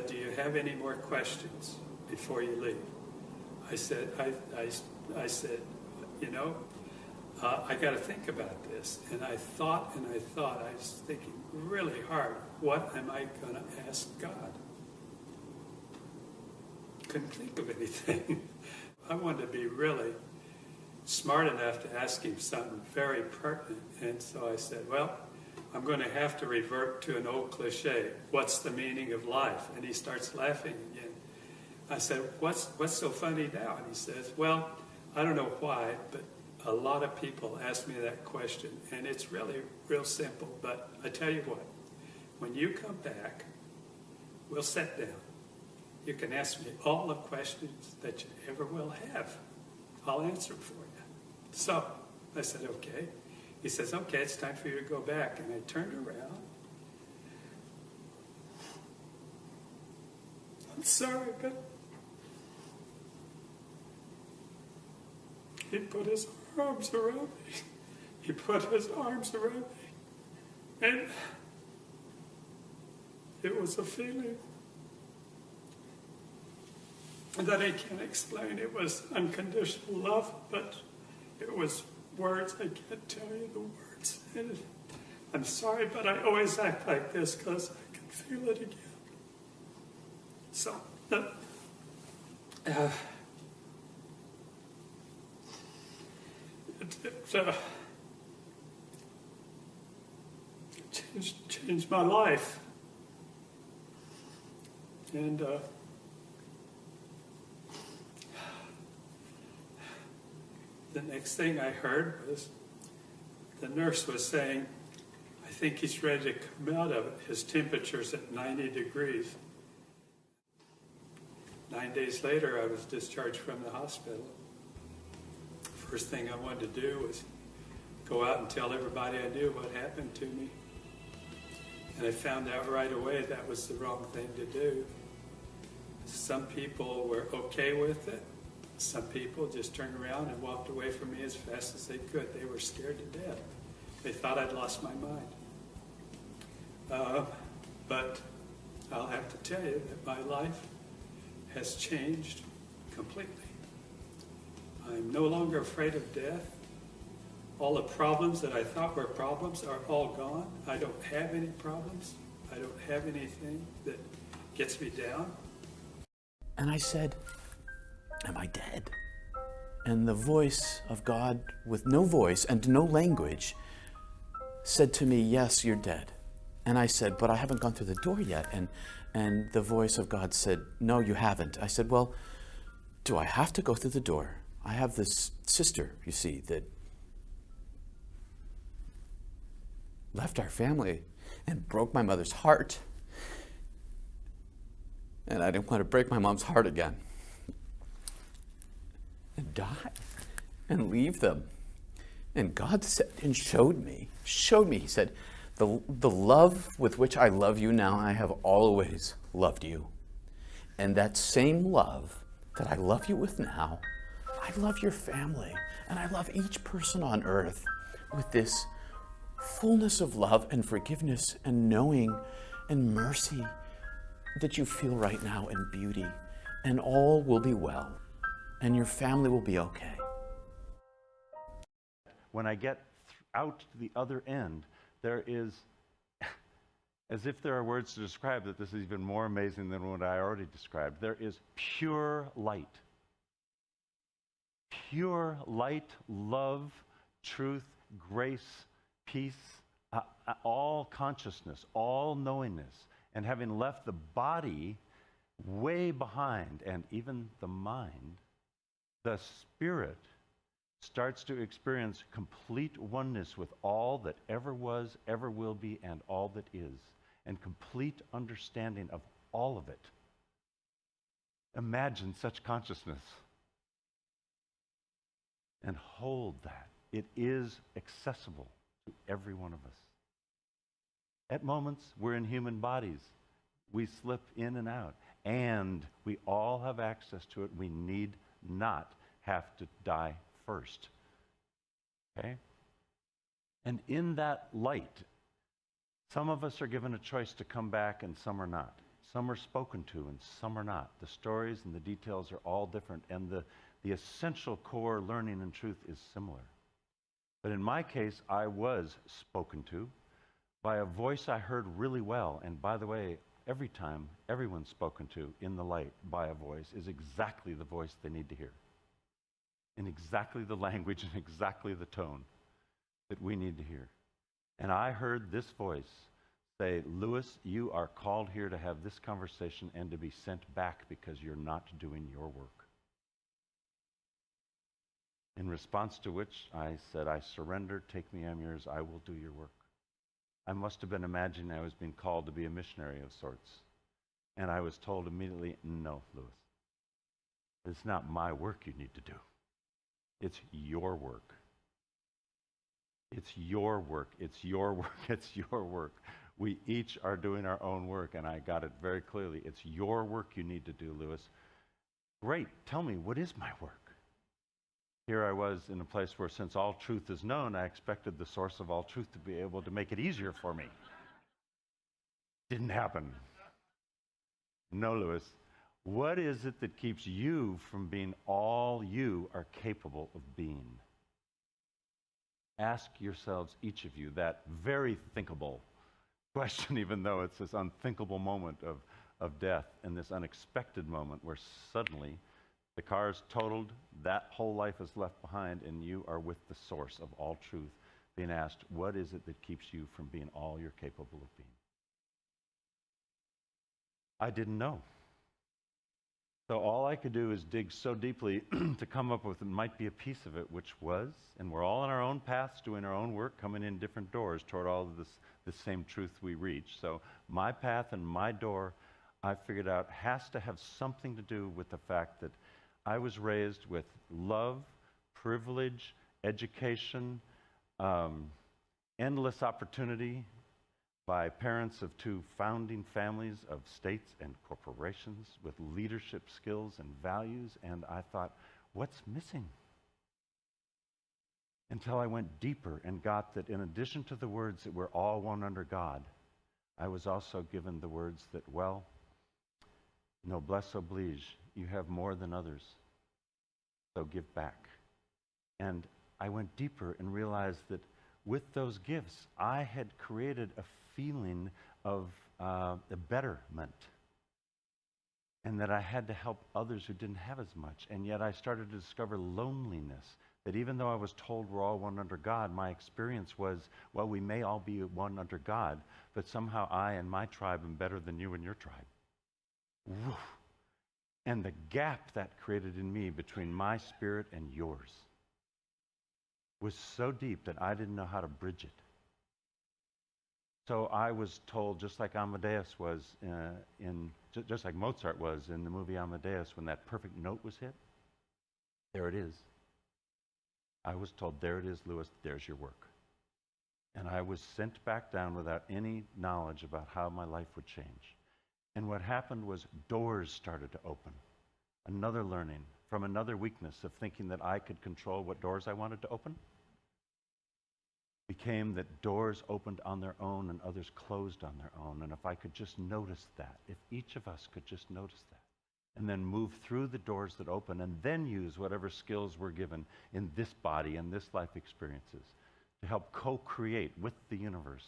do you have any more questions before you leave? I said, you know, I got to think about this. And I thought, I was thinking really hard, what am I going to ask God? Couldn't think of anything. I wanted to be really smart enough to ask him something very pertinent. And so I said, well, I'm going to have to revert to an old cliche. What's the meaning of life? And he starts laughing again. I said, what's so funny now? And he says, well, I don't know why, but a lot of people ask me that question. And it's really real simple. But I tell you what, when you come back, we'll sit down. You can ask me all the questions that you ever will have. I'll answer for you. So I said, okay. He says, okay, it's time for you to go back. And I turned around. I'm sorry, but he put his arms around me. He put his arms around me. And it was a feeling that I can't explain. It was unconditional love, but it was words. I can't tell you the words. And I'm sorry, but I always act like this because I can feel it again. So, it changed my life. And the next thing I heard was the nurse was saying, I think he's ready to come out of it. His temperature's at 90 degrees. 9 days later, I was discharged from the hospital. First thing I wanted to do was go out and tell everybody I knew what happened to me. And I found out right away that was the wrong thing to do. Some people were okay with it. Some people just turned around and walked away from me as fast as they could. They were scared to death. They thought I'd lost my mind. But I'll have to tell you that my life has changed completely. I'm no longer afraid of death. All the problems that I thought were problems are all gone. I don't have any problems. I don't have anything that gets me down. And I said, am I dead? And the voice of God, with no voice and no language, said to me, yes, you're dead. And I said, but I haven't gone through the door yet. And the voice of God said, no, you haven't. I said, well, do I have to go through the door? I have this sister, you see, that left our family and broke my mother's heart. And I didn't want to break my mom's heart again. And die and leave them. And God said and showed me, he said, the love with which I love you now, I have always loved you. And that same love that I love you with now, I love your family. And I love each person on earth with this fullness of love and forgiveness and knowing and mercy that you feel right now, and beauty. And all will be well. And your family will be okay. When I get out to the other end, there is, as if there are words to describe that this is even more amazing than what I already described, there is pure light. Pure light, love, truth, grace, peace, all consciousness, all knowingness. And having left the body way behind, and even the mind, the spirit starts to experience complete oneness with all that ever was, ever will be, and all that is, and complete understanding of all of it. Imagine such consciousness and hold that. It is accessible to every one of us. At moments, we're in human bodies. We slip in and out, and we all have access to it. We need not have to die first. Okay? And in that light, some of us are given a choice to come back and some are not. Some are spoken to and some are not. The stories and the details are all different, and the essential core learning and truth is similar. But in my case, I was spoken to by a voice I heard really well. And by the way, every time everyone's spoken to in the light by a voice is exactly the voice they need to hear, in exactly the language and exactly the tone that we need to hear. And I heard this voice say, Lewis, you are called here to have this conversation and to be sent back because you're not doing your work. In response to which I said, I surrender, take me, I'm yours, I will do your work. I must have been imagining I was being called to be a missionary of sorts. And I was told immediately, no, Lewis, it's not my work you need to do. It's your work. It's your work. It's your work. It's your work. We each are doing our own work, and I got it very clearly. It's your work you need to do, Lewis. Great. Tell me, what is my work? Here I was in a place where, since all truth is known, I expected the source of all truth to be able to make it easier for me. Didn't happen. No, Lewis. What is it that keeps you from being all you are capable of being? Ask yourselves, each of you, that very thinkable question, even though it's this unthinkable moment of death and this unexpected moment where suddenly the car is totaled, that whole life is left behind, and you are with the source of all truth, being asked, what is it that keeps you from being all you're capable of being? I didn't know. So all I could do is dig so deeply to come up with, it might be a piece of it, which was, and we're all on our own paths, doing our own work, coming in different doors toward all of this same truth we reach. So my path and my door, I figured out, has to have something to do with the fact that I was raised with love, privilege, education, endless opportunity by parents of two founding families of states and corporations with leadership skills and values, and I thought, what's missing? Until I went deeper and got that in addition to the words that we're all one under God, I was also given the words that, well, noblesse oblige, you have more than others, so give back. And I went deeper and realized that with those gifts, I had created a feeling of a betterment, and that I had to help others who didn't have as much. And yet I started to discover loneliness, that even though I was told we're all one under God, my experience was, well, we may all be one under God, but somehow I and my tribe am better than you and your tribe. Woo. And the gap that created in me between my spirit and yours was so deep that I didn't know how to bridge it. So I was told, just like Amadeus was just like Mozart was in the movie Amadeus, when that perfect note was hit, there it is. I was told, there it is, Lewis, there's your work. And I was sent back down without any knowledge about how my life would change. And what happened was doors started to open. Another learning from another weakness of thinking that I could control what doors I wanted to open became that doors opened on their own and others closed on their own. And if I could just notice that, if each of us could just notice that, and then move through the doors that open and then use whatever skills we're given in this body and this life experiences to help co-create with the universe.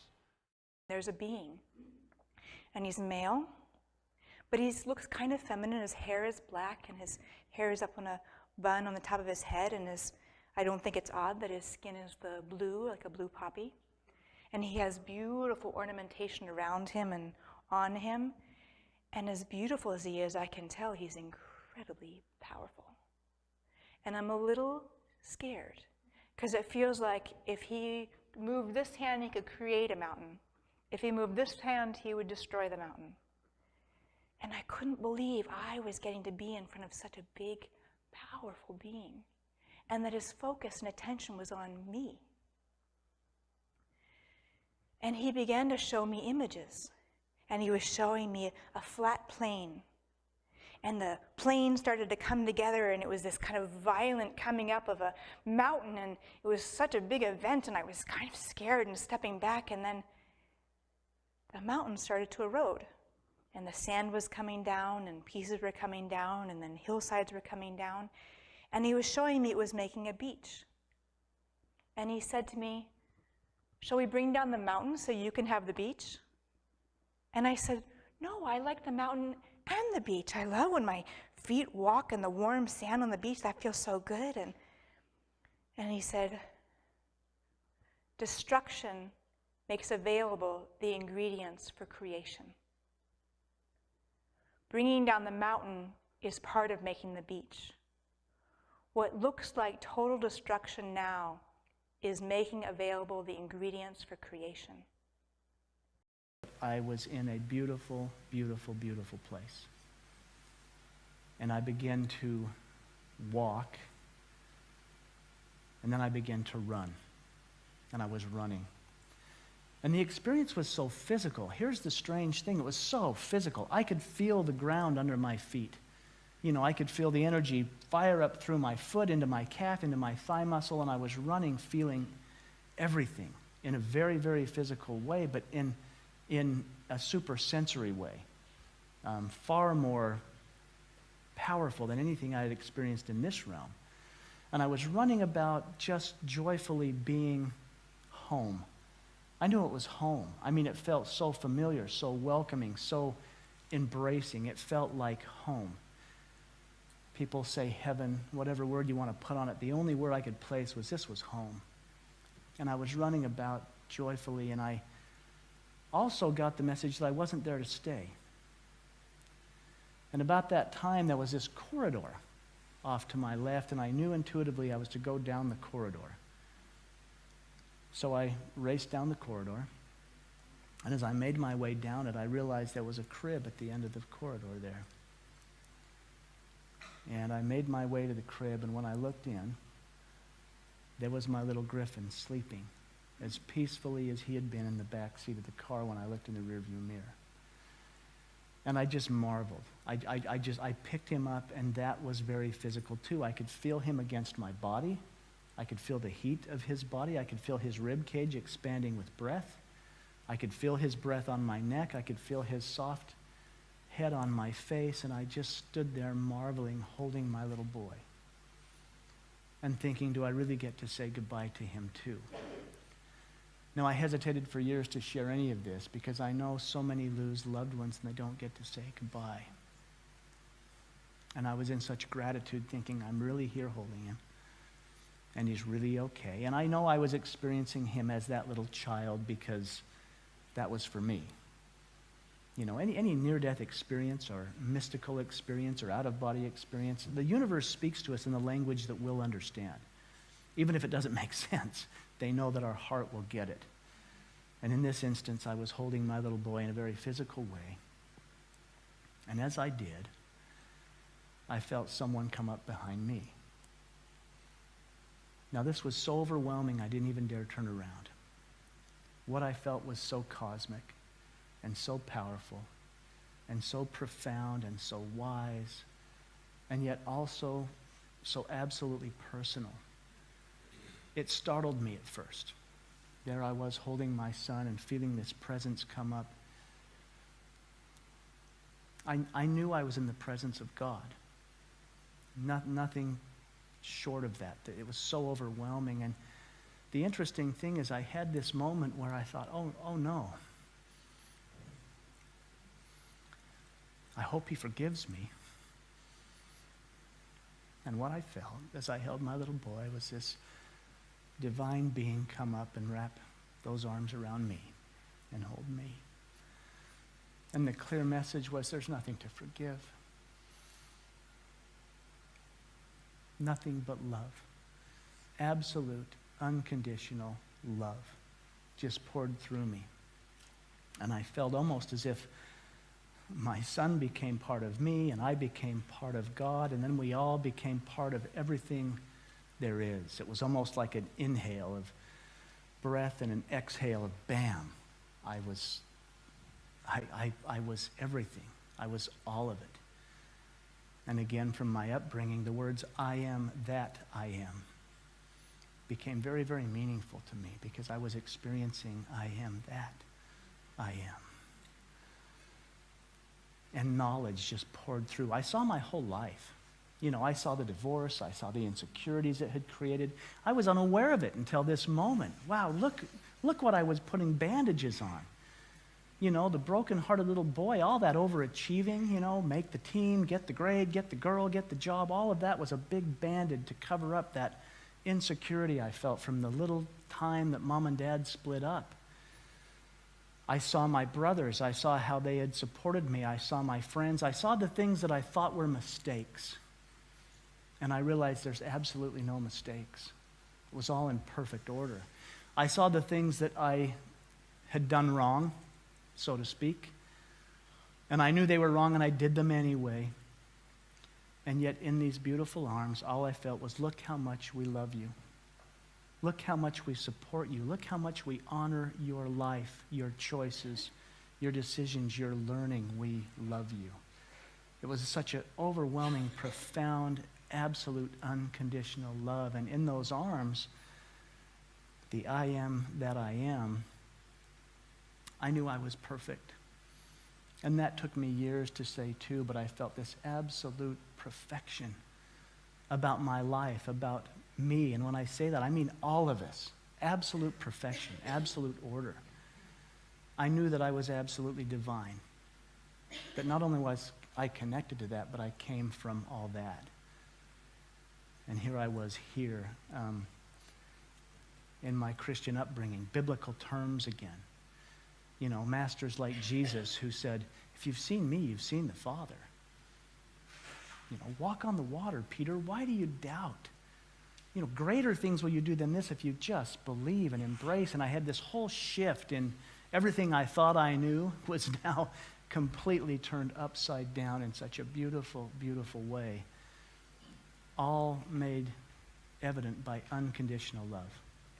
There's a being, and he's male, but he looks kind of feminine. His hair is black, and his hair is up on a bun on the top of his head, and I don't think it's odd that his skin is the blue, like a blue poppy. And he has beautiful ornamentation around him and on him. And as beautiful as he is, I can tell he's incredibly powerful. And I'm a little scared, because it feels like if he moved this hand, he could create a mountain. If he moved this hand, he would destroy the mountain. And I couldn't believe I was getting to be in front of such a big, powerful being, and that his focus and attention was on me. And he began to show me images, and he was showing me a flat plain. And the plain started to come together, and it was this kind of violent coming up of a mountain, and it was such a big event, and I was kind of scared and stepping back, and then the mountain started to erode. And the sand was coming down, and pieces were coming down, and then hillsides were coming down. And he was showing me it was making a beach. And he said to me, "Shall we bring down the mountain so you can have the beach?" And I said, "No, I like the mountain and the beach. I love when my feet walk in the warm sand on the beach. That feels so good." And he said, "Destruction makes available the ingredients for creation. Bringing down the mountain is part of making the beach. What looks like total destruction now is making available the ingredients for creation." I was in a beautiful, beautiful, beautiful place. And I began to walk And then I began to run. And I was running. And the experience was so physical. Here's the strange thing. It was so physical. I could feel the ground under my feet. You know, I could feel the energy fire up through my foot, into my calf, into my thigh muscle, and I was running, feeling everything in a very, very physical way, but in a super sensory way. Far more powerful than anything I had experienced in this realm. And I was running about just joyfully being home. I knew it was home. I mean, it felt so familiar, so welcoming, so embracing. It felt like home. People say heaven, whatever word you want to put on it. The only word I could place was this was home. And I was running about joyfully, and I also got the message that I wasn't there to stay. And about that time, there was this corridor off to my left, and I knew intuitively I was to go down the corridor. So I raced down the corridor, and as I made my way down it, I realized there was a crib at the end of the corridor there. And I made my way to the crib, and when I looked in, there was my little Griffin sleeping as peacefully as he had been in the back seat of the car when I looked in the rearview mirror. And I just marveled. I picked him up, and that was very physical too. I could feel him against my body. I could feel the heat of his body. I could feel his rib cage expanding with breath. I could feel his breath on my neck. I could feel his soft head on my face, and I just stood there marveling, holding my little boy and thinking, do I really get to say goodbye to him too? Now, I hesitated for years to share any of this because I know so many lose loved ones and they don't get to say goodbye. And I was in such gratitude thinking, I'm really here holding him, and he's really okay. And I know I was experiencing him as that little child because that was for me. You know, any near-death experience or mystical experience or out-of-body experience, the universe speaks to us in the language that we'll understand. Even if it doesn't make sense, they know that our heart will get it. And in this instance, I was holding my little boy in a very physical way. And as I did, I felt someone come up behind me. Now, this was so overwhelming, I didn't even dare turn around. What I felt was so cosmic and so powerful and so profound and so wise, and yet also so absolutely personal. It startled me at first. There I was holding my son and feeling this presence come up. I knew I was in the presence of God. Nothing short of that. It was so overwhelming. And the interesting thing is I had this moment where I thought, oh no. I hope he forgives me. And what I felt as I held my little boy was this divine being come up and wrap those arms around me and hold me. And the clear message was there's nothing to forgive. Nothing but love. Absolute, unconditional love just poured through me. And I felt almost as if my son became part of me, and I became part of God, and then we all became part of everything there is. It was almost like an inhale of breath and an exhale of bam. I was everything. I was all of it. And again, from my upbringing, the words, I am that I am, became very, very meaningful to me because I was experiencing I am that I am. And knowledge just poured through. I saw my whole life. You know, I saw the divorce. I saw the insecurities it had created. I was unaware of it until this moment. Wow, look what I was putting bandages on. You know, the broken-hearted little boy, all that overachieving, you know, make the team, get the grade, get the girl, get the job, all of that was a big bandage to cover up that insecurity I felt from the little time that mom and dad split up. I saw my brothers. I saw how they had supported me. I saw my friends. I saw the things that I thought were mistakes. And I realized there's absolutely no mistakes. It was all in perfect order. I saw the things that I had done wrong, so to speak. And I knew they were wrong, and I did them anyway. And yet in these beautiful arms, all I felt was, look how much we love you. Look how much we support you. Look how much we honor your life, your choices, your decisions, your learning. We love you. It was such an overwhelming, profound, absolute, unconditional love. And in those arms, the I am that I am, I knew I was perfect. And that took me years to say too, but I felt this absolute perfection about my life, about me. And when I say that, I mean all of us. Absolute perfection, absolute order. I knew that I was absolutely divine. But not only was I connected to that, but I came from all that. And here I was here in my Christian upbringing, biblical terms again. You know, masters like Jesus who said, if you've seen me, you've seen the Father. You know, walk on the water, Peter. Why do you doubt? You know, greater things will you do than this if you just believe and embrace. And I had this whole shift in everything I thought I knew was now completely turned upside down in such a beautiful, beautiful way. All made evident by unconditional love.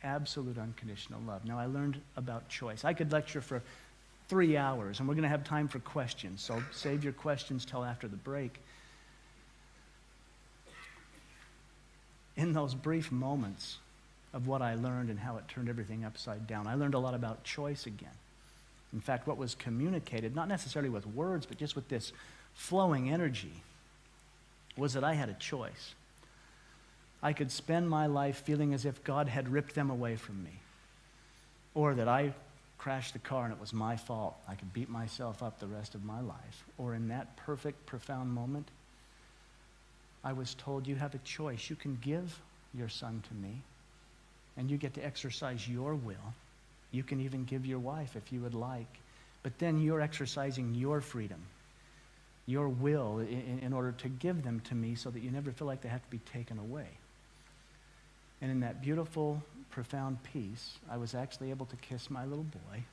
Absolute unconditional love. Now, I learned about choice. I could lecture for 3 hours, and we're going to have time for questions, so save your questions till after the break. In those brief moments of what I learned and how it turned everything upside down, I learned a lot about choice again. In fact, what was communicated, not necessarily with words, but just with this flowing energy, was that I had a choice. I could spend my life feeling as if God had ripped them away from me, or that I crashed the car and it was my fault. I could beat myself up the rest of my life. Or in that perfect, profound moment, I was told, you have a choice. You can give your son to me, and you get to exercise your will. You can even give your wife if you would like. But then you're exercising your freedom, your will, in order to give them to me so that you never feel like they have to be taken away. And in that beautiful, profound peace, I was actually able to kiss my little boy,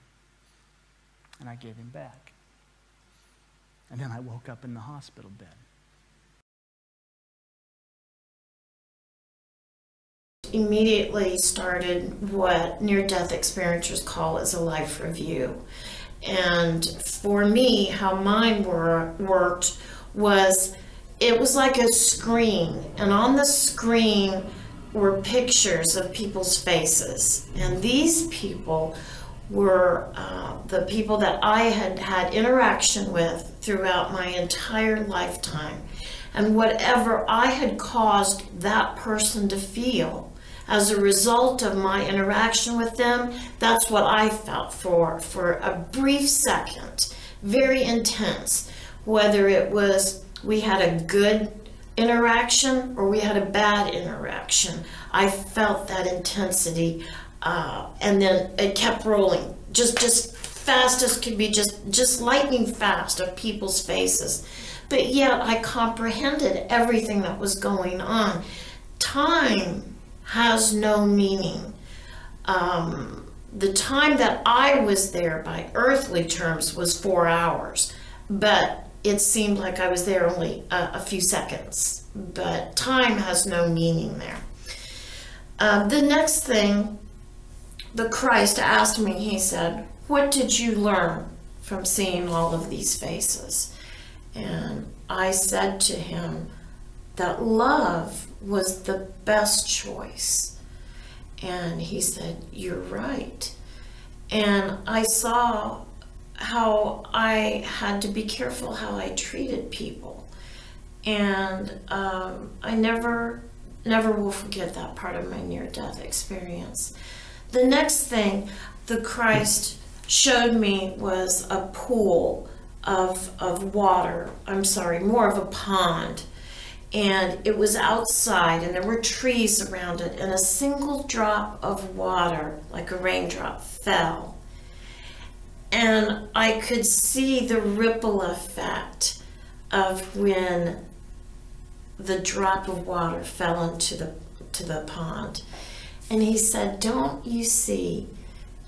and I gave him back. And then I woke up in the hospital bed. Immediately started what near-death experiencers call as a life review. And for me, how mine worked was, it was like a screen, and on the screen were pictures of people's faces. And these people were the people that I had had interaction with throughout my entire lifetime. And whatever I had caused that person to feel as a result of my interaction with them, that's what I felt for a brief second, very intense. Whether it was we had a good interaction or we had a bad interaction, I felt that intensity, and then it kept rolling, just fast as could be, just lightning fast of people's faces. But yet I comprehended everything that was going on. Time has no meaning. The time that I was there by earthly terms was 4 hours, but it seemed like I was there only a few seconds. But time has no meaning there. The next thing, the Christ asked me, he said, what did you learn from seeing all of these faces? And I said to him that love was the best choice. And he said, you're right. And I saw how I had to be careful how I treated people. And I never will forget that part of my near-death experience. The next thing the Christ showed me was a pool of water. I'm sorry, more of a pond. And it was outside, and there were trees around it, and a single drop of water, like a raindrop, fell. And I could see the ripple effect of when the drop of water fell into the pond. And he said, don't you see,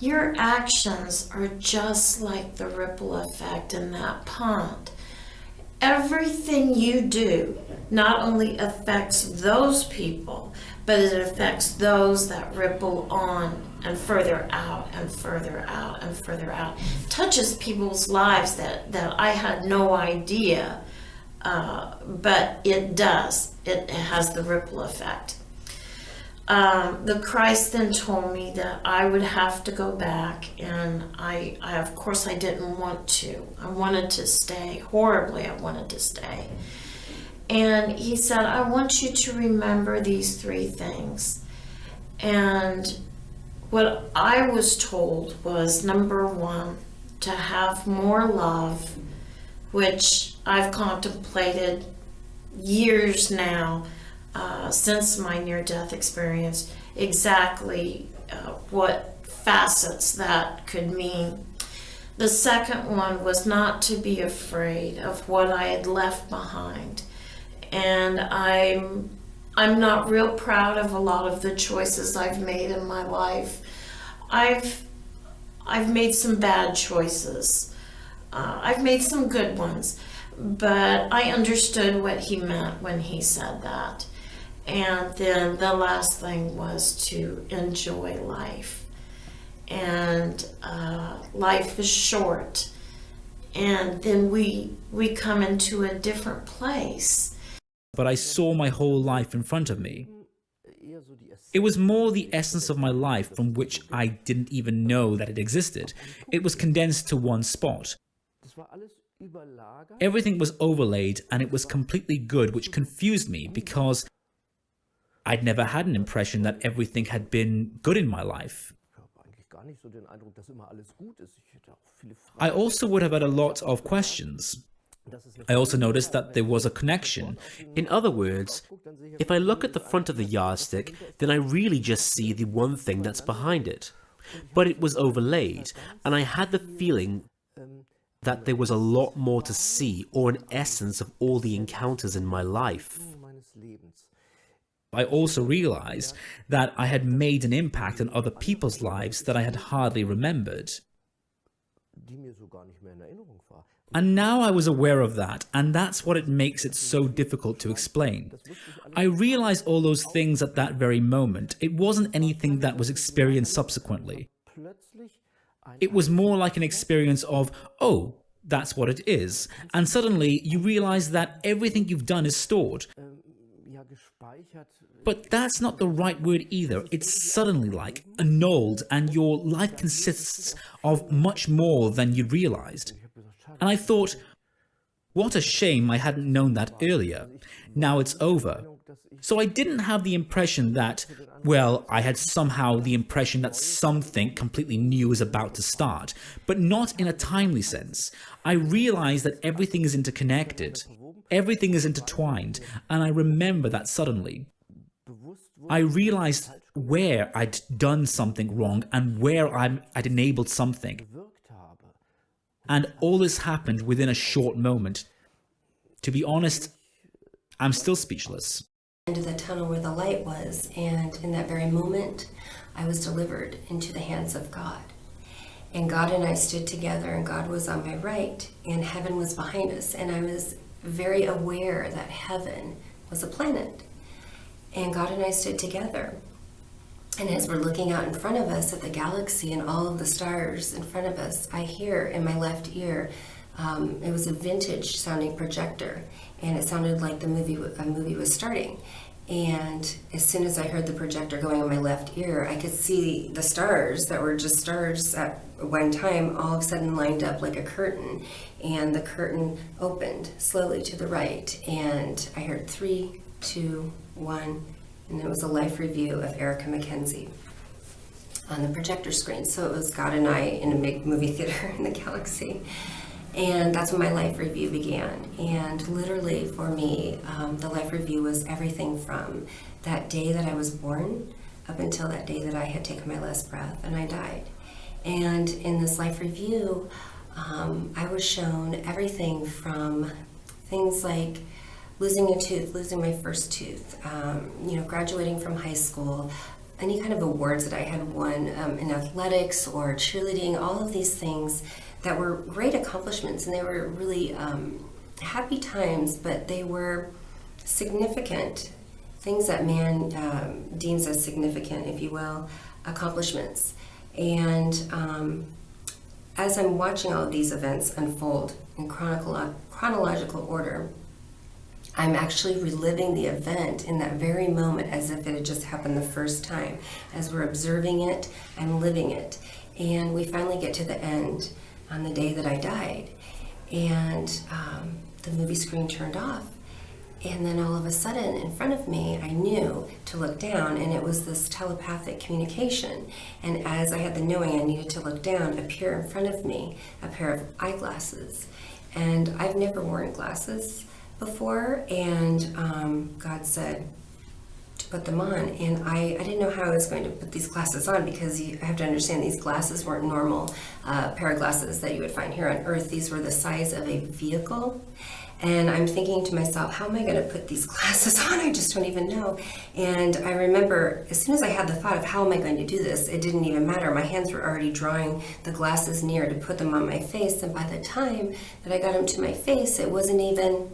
your actions are just like the ripple effect in that pond. Everything you do not only affects those people, but it affects those that ripple on and further out and further out and further out. It touches people's lives that I had no idea, but it does. It has the ripple effect. The Christ then told me that I would have to go back, and I of course I didn't want to. I wanted to stay, horribly I wanted to stay. And he said, I want you to remember these 3 things. And what I was told was, number 1, to have more love, which I've contemplated years now, since my near-death experience, exactly what facets that could mean. The second one was not to be afraid of what I had left behind. And I'm not real proud of a lot of the choices I've made in my life. I've made some bad choices. I've made some good ones, but I understood what he meant when he said that. And then the last thing was to enjoy life. And life is short. And then we come into a different place. But I saw my whole life in front of me. It was more the essence of my life from which I didn't even know that it existed. It was condensed to one spot. Everything was overlaid and it was completely good, which confused me because I'd never had an impression that everything had been good in my life. I also would have had a lot of questions. I also noticed that there was a connection. In other words, if I look at the front of the yardstick, then I really just see the one thing that's behind it. But it was overlaid, and I had the feeling that there was a lot more to see, or an essence of all the encounters in my life. I also realized that I had made an impact on other people's lives that I had hardly remembered. And now I was aware of that, and that's what it makes it so difficult to explain. I realized all those things at that very moment. It wasn't anything that was experienced subsequently. It was more like an experience of, oh, that's what it is. And suddenly you realize that everything you've done is stored. But that's not the right word either. It's suddenly like annulled, and your life consists of much more than you realized. And I thought, what a shame I hadn't known that earlier. Now it's over. So I didn't have the impression that, well, I had somehow the impression that something completely new is about to start, but not in a timely sense. I realized that everything is interconnected. Everything is intertwined, and I remember that suddenly. I realized where I'd done something wrong and where I'd enabled something. And all this happened within a short moment. To be honest, I'm still speechless. Into the tunnel where the light was, and in that very moment, I was delivered into the hands of God. And God and I stood together, and God was on my right, and heaven was behind us. And I was very aware that heaven was a planet. And God and I stood together. And as we're looking out in front of us at the galaxy and all of the stars in front of us, I hear in my left ear, it was a vintage sounding projector, and it sounded like a movie was starting. And as soon as I heard the projector going on my left ear, I could see the stars that were just stars at one time all of a sudden lined up like a curtain, and the curtain opened slowly to the right, and I heard 3, 2, 1, and it was a life review of Erica McKenzie on the projector screen. So it was God and I in a big movie theater in the galaxy. And that's when my life review began. And literally for me, the life review was everything from that day that I was born up until that day that I had taken my last breath and I died. And in this life review, I was shown everything from things like losing a tooth, losing my first tooth, graduating from high school, any kind of awards that I had won in athletics or cheerleading, all of these things that were great accomplishments, and they were really happy times, but they were significant things that man deems as significant, if you will, accomplishments. And as I'm watching all of these events unfold in chronological order, I'm actually reliving the event in that very moment as if it had just happened the first time. As we're observing it, I'm living it. And we finally get to the end on the day that I died. And the movie screen turned off. And then all of a sudden, in front of me, I knew to look down, and it was this telepathic communication. And as I had the knowing I needed to look down, appear in front of me a pair of eyeglasses. And I've never worn glasses before, and God said to put them on. And I didn't know how I was going to put these glasses on, because you have to understand these glasses weren't normal pair of glasses that you would find here on Earth. These were the size of a vehicle. And I'm thinking to myself, how am I going to put these glasses on? I just don't even know. And I remember, as soon as I had the thought of how am I going to do this, it didn't even matter. My hands were already drawing the glasses near to put them on my face. And by the time that I got them to my face, it wasn't even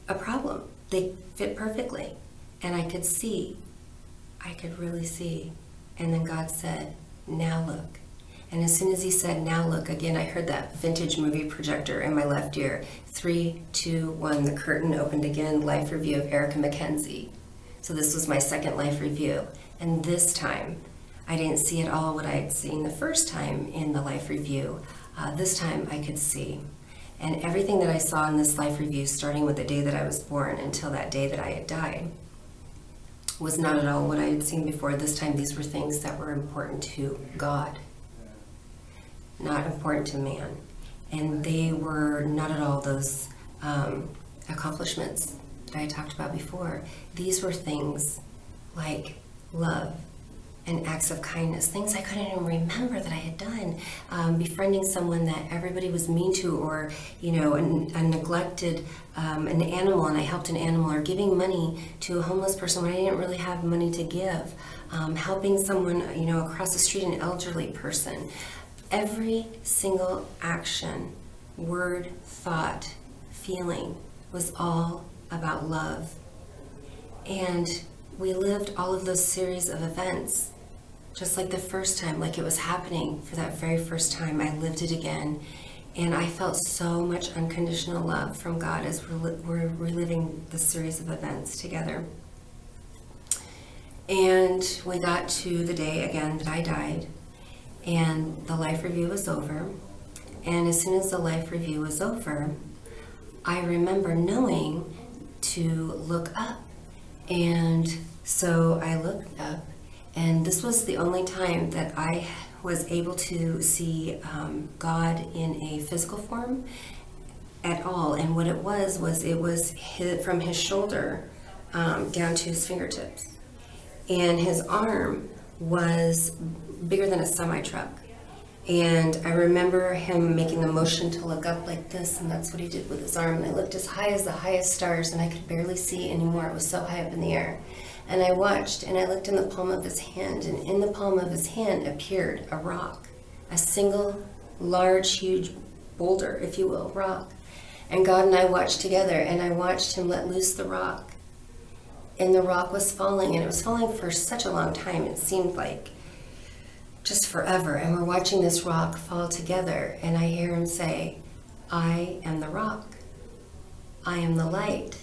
a problem. They fit perfectly. And I could see. I could really see. And then God said, now look. And as soon as he said, now look, again, I heard that vintage movie projector in my left ear. 3, 2, 1, the curtain opened again, life review of Erica McKenzie. So this was my second life review. And this time, I didn't see at all what I had seen the first time in the life review. This time I could see. And everything that I saw in this life review, starting with the day that I was born until that day that I had died, was not at all what I had seen before. This time these were things that were important to God, not important to man. And they were not at all those accomplishments that I talked about before. These were things like love and acts of kindness, things I couldn't even remember that I had done. Befriending someone that everybody was mean to, or a neglected an animal, and I helped an animal, or giving money to a homeless person when I didn't really have money to give. Helping someone across the street, an elderly person. Every single action, word, thought, feeling was all about love. And we lived all of those series of events just like the first time, like it was happening for that very first time. I lived it again, and I felt so much unconditional love from God as we're reliving this series of events together. And we got to the day again that I died, and the life review was over. And as soon as the life review was over, I remember knowing to look up. And so I looked up, and this was the only time that I was able to see God in a physical form at all. And what it was from his shoulder down to his fingertips. And his arm was bigger than a semi-truck. And I remember him making the motion to look up like this, and that's what he did with his arm. And I looked as high as the highest stars, and I could barely see anymore. It was so high up in the air. And I watched, and I looked in the palm of his hand, and in the palm of his hand appeared a rock, a single, large, huge boulder, if you will, rock. And God and I watched together, and I watched him let loose the rock. And the rock was falling, and it was falling for such a long time. It seemed like just forever. And we're watching this rock fall together, and I hear him say, I am the rock. I am the light.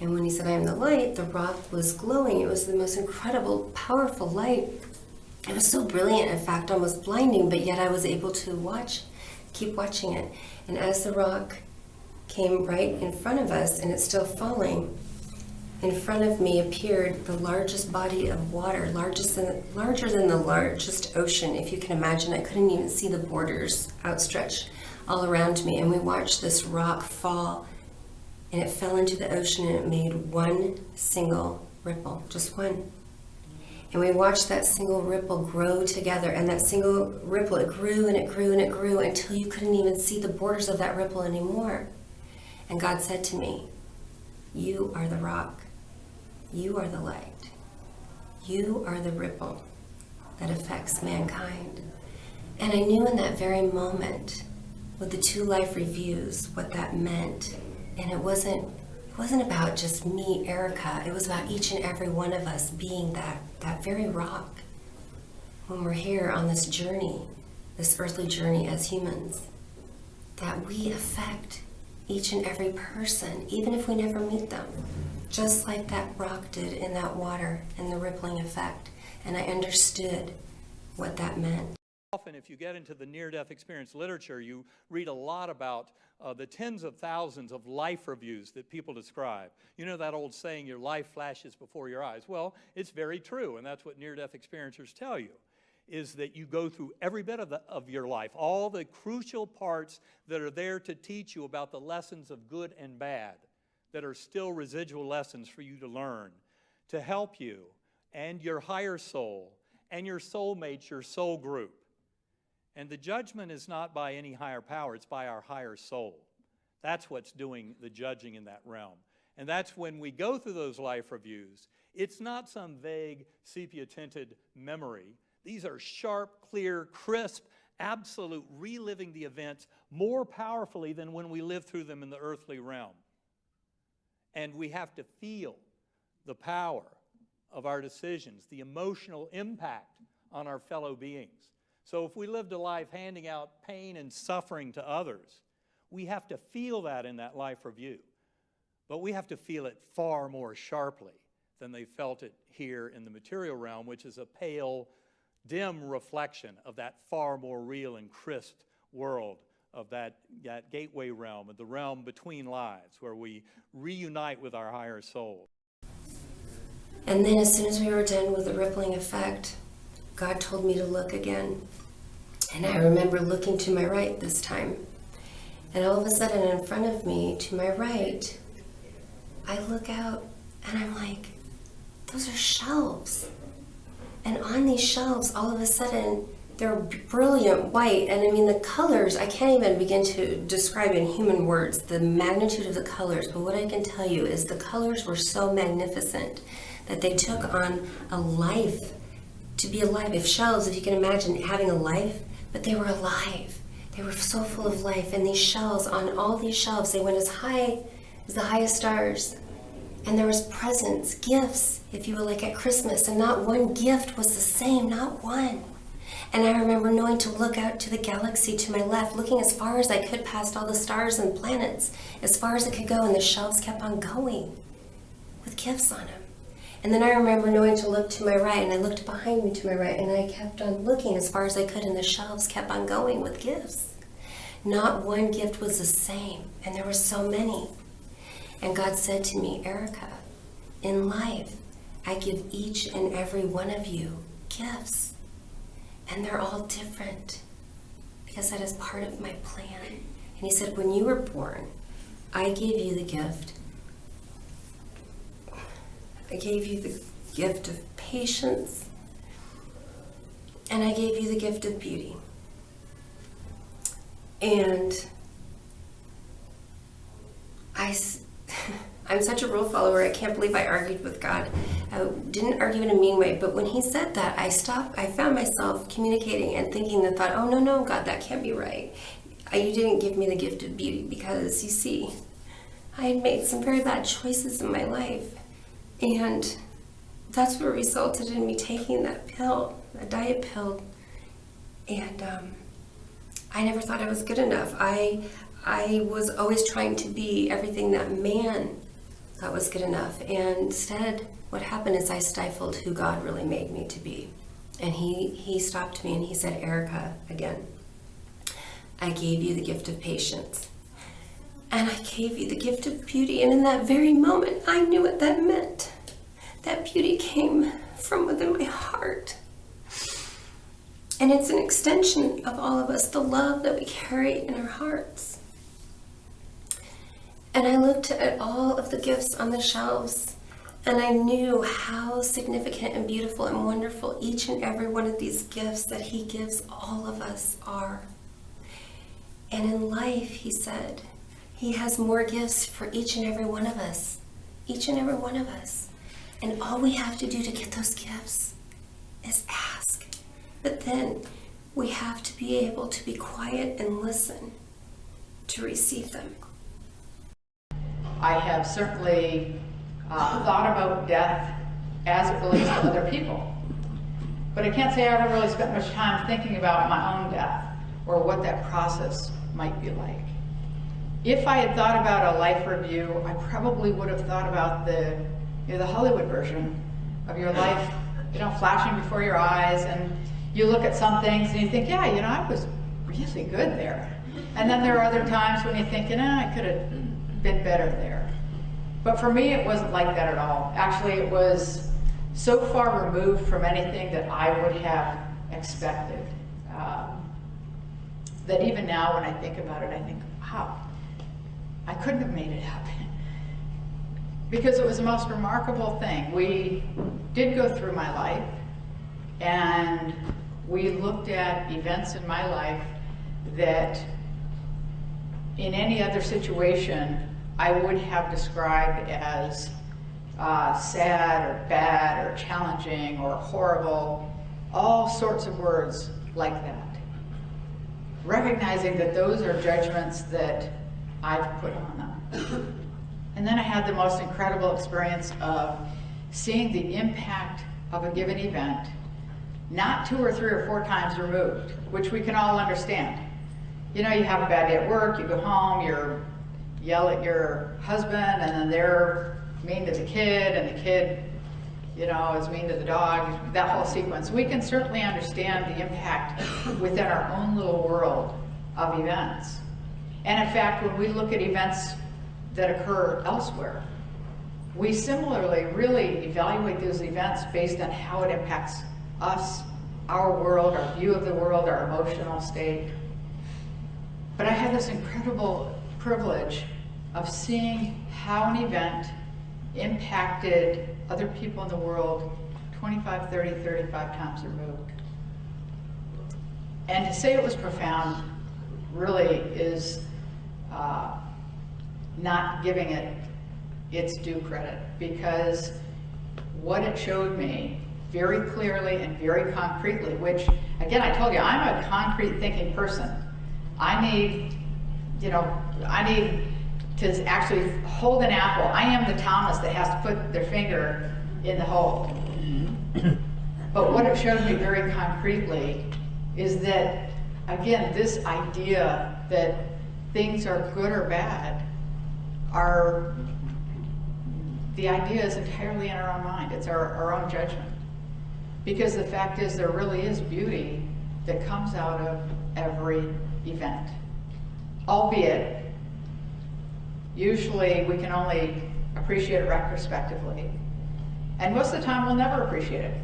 And when he said, I am the light, the rock was glowing. It was the most incredible, powerful light. It was so brilliant, in fact, almost blinding, but yet I was able to keep watching it. And as the rock came right in front of us, and it's still falling, in front of me appeared the largest body of water, larger than the largest ocean, if you can imagine. I couldn't even see the borders outstretched all around me. And we watched this rock fall, and it fell into the ocean, and it made one single ripple, just one. And we watched that single ripple grow together, and that single ripple, it grew and it grew and it grew until you couldn't even see the borders of that ripple anymore. And God said to me, you are the rock. You are the light. You are the ripple that affects mankind. And I knew in that very moment, with the 2 life reviews, what that meant. And it wasn't wasn't about just me, Erica. It was about each and every one of us being that very rock when we're here on this journey, this earthly journey as humans, that we affect each and every person, even if we never meet them, just like that rock did in that water and the rippling effect. And I understood what that meant. Often, if you get into the near-death experience literature, you read a lot about the tens of thousands of life reviews that people describe. You know that old saying, your life flashes before your eyes? Well, it's very true, and that's what near-death experiencers tell you, is that you go through every bit of your life, all the crucial parts that are there to teach you about the lessons of good and bad, that are still residual lessons for you to learn, to help you and your higher soul and your soulmates, your soul group. And the judgment is not by any higher power, it's by our higher soul. That's what's doing the judging in that realm. And that's when we go through those life reviews, it's not some vague sepia-tinted memory. These are sharp, clear, crisp, absolute reliving the events more powerfully than when we live through them in the earthly realm. And we have to feel the power of our decisions, the emotional impact on our fellow beings. So if we lived a life handing out pain and suffering to others, we have to feel that in that life review. But we have to feel it far more sharply than they felt it here in the material realm, which is a pale, dim reflection of that far more real and crisp world of that gateway realm, of the realm between lives, where we reunite with our higher soul. And then as soon as we were done with the rippling effect, God told me to look again. And I remember looking to my right this time. And all of a sudden in front of me, to my right, I look out and I'm like, those are shelves. And on these shelves, all of a sudden, they're brilliant white. And I mean, the colors, I can't even begin to describe in human words the magnitude of the colors. But what I can tell you is the colors were so magnificent that they took on a life, to be alive. If shelves, if you can imagine having a life, but they were alive. They were so full of life. And these shells, on all these shelves, they went as high as the highest stars. And there was presents, gifts, if you will, like at Christmas. And not one gift was the same, not one. And I remember knowing to look out to the galaxy to my left, looking as far as I could past all the stars and planets, as far as it could go, and the shelves kept on going with gifts on them. And then I remember knowing to look to my right, and I looked behind me to my right, and I kept on looking as far as I could, and the shelves kept on going with gifts. Not one gift was the same, and there were so many. And God said to me, Erica, in life, I give each and every one of you gifts, and they're all different, because that is part of my plan. And he said, when you were born, I gave you the gift. I gave you the gift of patience, and I gave you the gift of beauty. And I'm such a rule follower, I can't believe I argued with God. I didn't argue in a mean way, but when he said that, I found myself communicating and thinking the thought, oh no, God, that can't be right. You didn't give me the gift of beauty because, you see, I had made some very bad choices in my life. And that's what resulted in me taking that pill, a diet pill. And I never thought I was good enough. I was always trying to be everything that man thought was good enough. And instead, what happened is I stifled who God really made me to be. And he stopped me and he said, Erica, again, I gave you the gift of patience. And I gave you the gift of beauty. And in that very moment, I knew what that meant. That beauty came from within my heart. And it's an extension of all of us, the love that we carry in our hearts. And I looked at all of the gifts on the shelves, and I knew how significant and beautiful and wonderful each and every one of these gifts that he gives all of us are. And in life, he said, he has more gifts for each and every one of us. Each and every one of us. And all we have to do to get those gifts is ask. But then we have to be able to be quiet and listen to receive them. I have certainly thought about death as it relates to other people. But I can't say I ever really spent much time thinking about my own death or what that process might be like. If I had thought about a life review, I probably would have thought about the Hollywood version of your life, flashing before your eyes, and you look at some things and you think, yeah, I was really good there. And then there are other times when you think, I could have been better there. But for me, it wasn't like that at all. Actually, it was so far removed from anything that I would have expected. That even now when I think about it, I think, wow, I couldn't have made it happen. Because it was the most remarkable thing. We did go through my life, and we looked at events in my life that in any other situation I would have described as sad or bad or challenging or horrible, all sorts of words like that. Recognizing that those are judgments that I've put on them. And then I had the most incredible experience of seeing the impact of a given event, not 2 or 3 or 4 times removed, which we can all understand. You have a bad day at work, you go home, you yell at your husband, and then they're mean to the kid, and the kid, is mean to the dog, that whole sequence. We can certainly understand the impact within our own little world of events. And in fact, when we look at events that occur elsewhere, we similarly really evaluate those events based on how it impacts us, our world, our view of the world, our emotional state. But I had this incredible privilege of seeing how an event impacted other people in the world 25, 30, 35 times removed. And to say it was profound really is not giving it its due credit, because what it showed me very clearly and very concretely, which again, I told you, I'm a concrete thinking person. I need to actually hold an apple. I am the Thomas that has to put their finger in the hole. But what it showed me very concretely is that, again, this idea that things are good or bad the idea is entirely in our own mind. It's our own judgment. Because the fact is, there really is beauty that comes out of every event. Albeit, usually we can only appreciate it retrospectively. And most of the time we'll never appreciate it,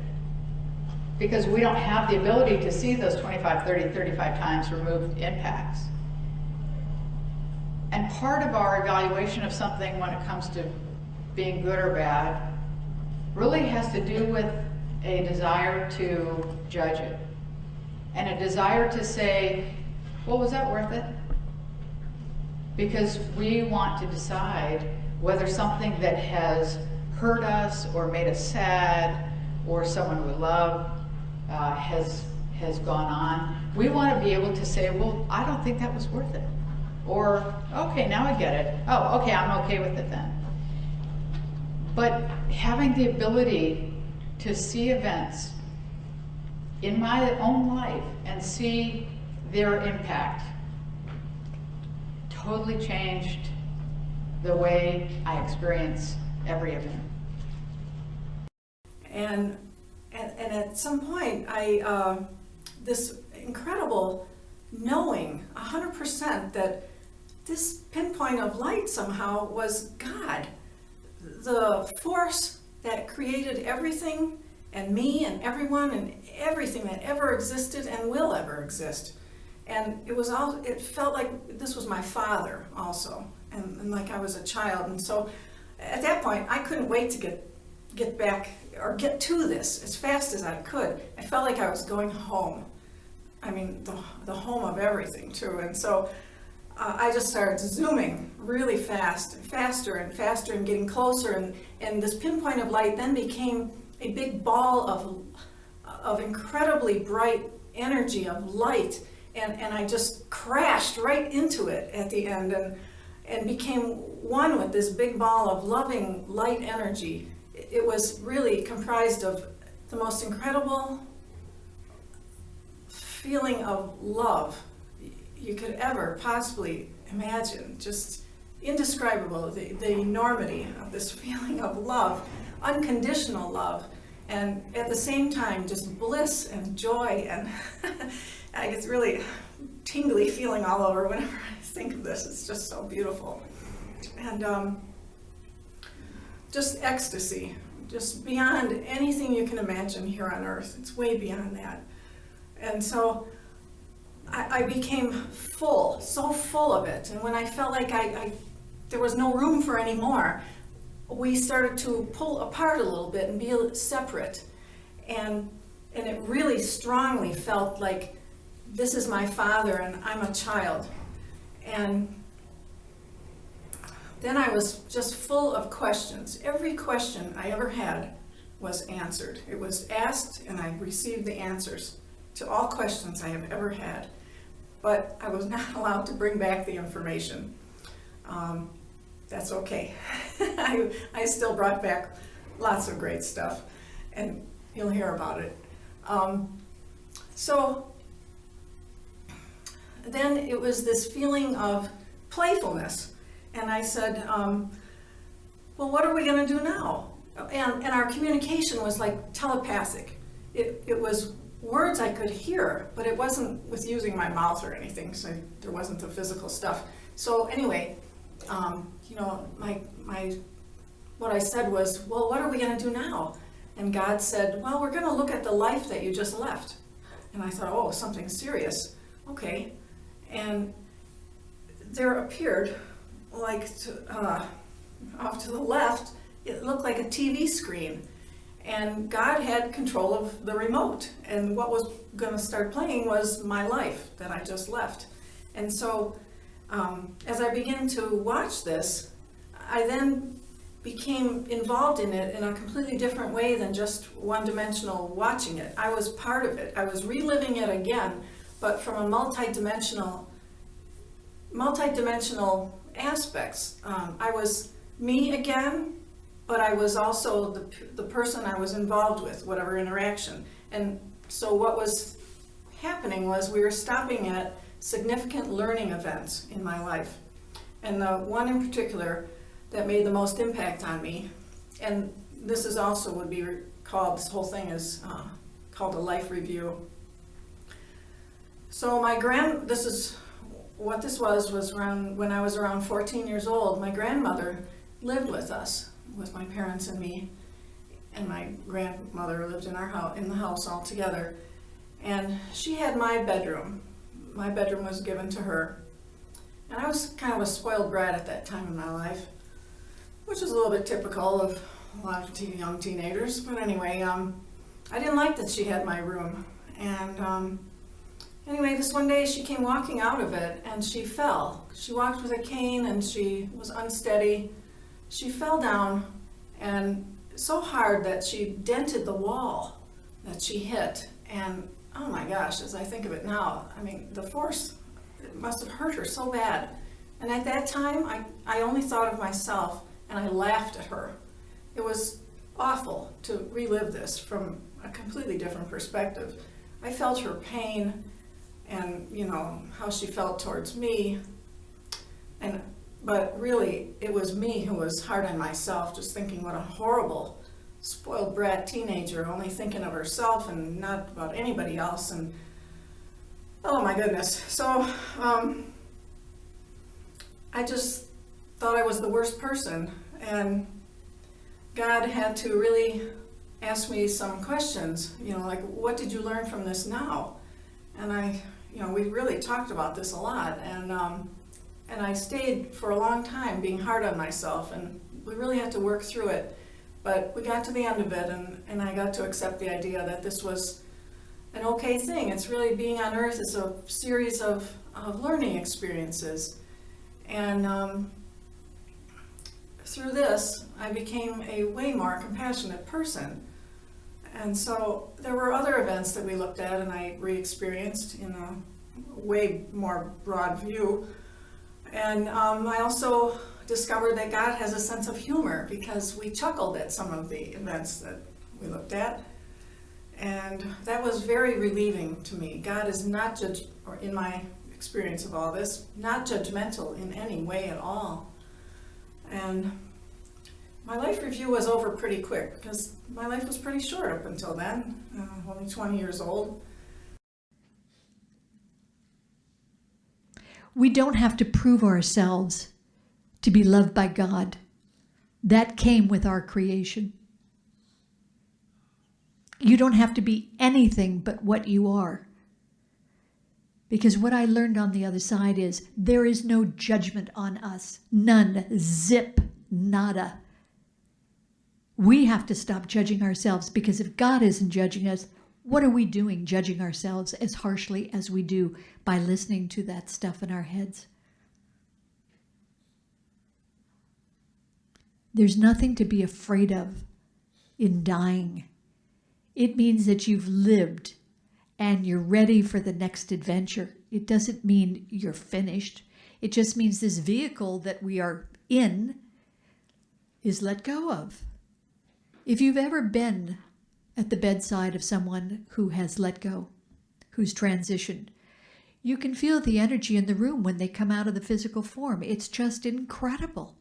because we don't have the ability to see those 25, 30, 35 times removed impacts. And part of our evaluation of something when it comes to being good or bad really has to do with a desire to judge it, and a desire to say, well, was that worth it? Because we want to decide whether something that has hurt us or made us sad, or someone we love has gone on. We want to be able to say, well, I don't think that was worth it. Or, okay, now I get it. Oh, okay, I'm okay with it then. But having the ability to see events in my own life and see their impact totally changed the way I experience every event. And at some point, this incredible knowing 100% that this pinpoint of light somehow was God, the force that created everything, and me and everyone and everything that ever existed and will ever exist. And it felt like this was my father also, and like I was a child. And so at that point, I couldn't wait to get back or get to this as fast as I could. I felt like I was going home. I mean, the home of everything too. And so I just started zooming really fast, faster and faster, and getting closer. And this pinpoint of light then became a big ball of incredibly bright energy of light. And I just crashed right into it at the end. and became one with this big ball of loving light energy. It was really comprised of the most incredible feeling of love you could ever possibly imagine. Just indescribable, the enormity of this feeling of love, unconditional love, and at the same time just bliss and joy, and I get really tingly feeling all over whenever I think of this. It's just so beautiful. And just ecstasy, just beyond anything you can imagine here on earth. It's way beyond that. And so I became full, so full of it. And when I felt like there was no room for any more, we started to pull apart a little bit and be separate. And it really strongly felt like this is my father and I'm a child. And then I was just full of questions. Every question I ever had was answered. It was asked and I received the answers to all questions I have ever had. But I was not allowed to bring back the information. That's okay. I still brought back lots of great stuff, and you'll hear about it. So then it was this feeling of playfulness, and I said, well, what are we going to do now? And our communication was like telepathic. It was words I could hear, but it wasn't with using my mouth or anything, so there wasn't the physical stuff. So anyway, you know, what I said was, well, what are we going to do now? And God said, well, we're going to look at the life that you just left. And I thought, oh, something serious. Okay. And there appeared, like off to the left, it looked like a TV screen. And God had control of the remote. And what was going to start playing was my life that I just left. And so as I began to watch this, I then became involved in it in a completely different way than just one-dimensional watching it. I was part of it. I was reliving it again, but from a multi-dimensional aspects. I was me again, but I was also the person I was involved with, whatever interaction. And so what was happening was we were stopping at significant learning events in my life. And the one in particular that made the most impact on me, and this is also would be called, this whole thing is called a life review. So this is what this was around when I was around 14 years old. My grandmother lived with us, with my parents and me, and my grandmother lived in the house all together. And she had my bedroom. My bedroom was given to her. And I was kind of a spoiled brat at that time in my life, which is a little bit typical of a lot of young teenagers. But anyway, I didn't like that she had my room. And anyway, this one day she came walking out of it and she fell. She walked with a cane and she was unsteady. She fell down, and so hard that she dented the wall that she hit. And oh my gosh, as I think of it now, I mean, the force, it must have hurt her so bad. And at that time, I only thought of myself, and I laughed at her. It was awful to relive this from a completely different perspective. I felt her pain, and you know, how she felt towards me. But really, it was me who was hard on myself, just thinking what a horrible, spoiled brat teenager, only thinking of herself and not about anybody else. And oh my goodness. So I just thought I was the worst person, and God had to really ask me some questions, you know, like, what did you learn from this now? And we really talked about this a lot, and I stayed for a long time being hard on myself, and we really had to work through it. But we got to the end of it, and I got to accept the idea that this was an okay thing. It's really, being on earth is a series of learning experiences. And through this, I became a way more compassionate person. And so there were other events that we looked at and I re-experienced in a way more broad view. And I also discovered that God has a sense of humor, because we chuckled at some of the events that we looked at. And that was very relieving to me. God is not or in my experience of all this, not judgmental in any way at all. And my life review was over pretty quick, because my life was pretty short up until then, only 20 years old. We don't have to prove ourselves to be loved by God. That came with our creation. You don't have to be anything but what you are. Because what I learned on the other side is there is no judgment on us. None. Zip. Nada. We have to stop judging ourselves, because if God isn't judging us, what are we doing judging ourselves as harshly as we do by listening to that stuff in our heads? There's nothing to be afraid of in dying. It means that you've lived and you're ready for the next adventure. It doesn't mean you're finished. It just means this vehicle that we are in is let go of. If you've ever been at the bedside of someone who has let go, who's transitioned, you can feel the energy in the room when they come out of the physical form. It's just incredible.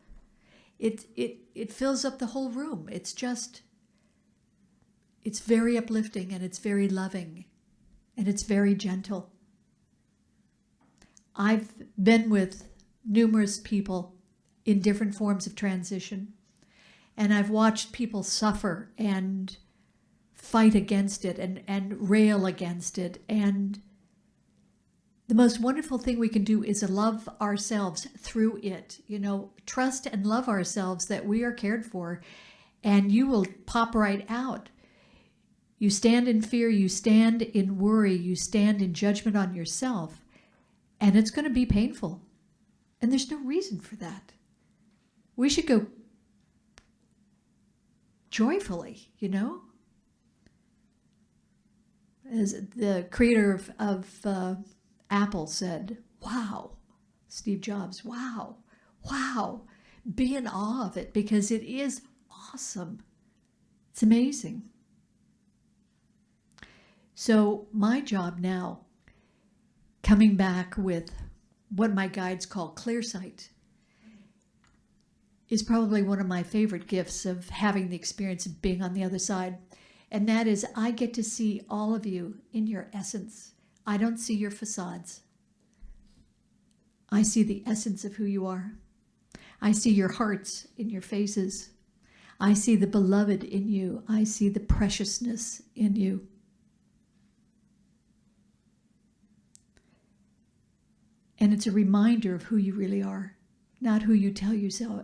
It fills up the whole room. It's very uplifting, and it's very loving, and it's very gentle. I've been with numerous people in different forms of transition, and I've watched people suffer and fight against it and rail against it. And the most wonderful thing we can do is love ourselves through it. You know, trust and love ourselves that we are cared for, and you will pop right out. You stand in fear, you stand in worry, you stand in judgment on yourself, and it's going to be painful. And there's no reason for that. We should go joyfully, you know? As the creator of Apple said, wow, Steve Jobs, wow, wow. Be in awe of it, because it is awesome. It's amazing. So my job now, coming back with what my guides call clear sight, is probably one of my favorite gifts of having the experience of being on the other side. And that is, I get to see all of you in your essence. I don't see your facades. I see the essence of who you are. I see your hearts in your faces. I see the beloved in you. I see the preciousness in you. And it's a reminder of who you really are, not who you tell yourself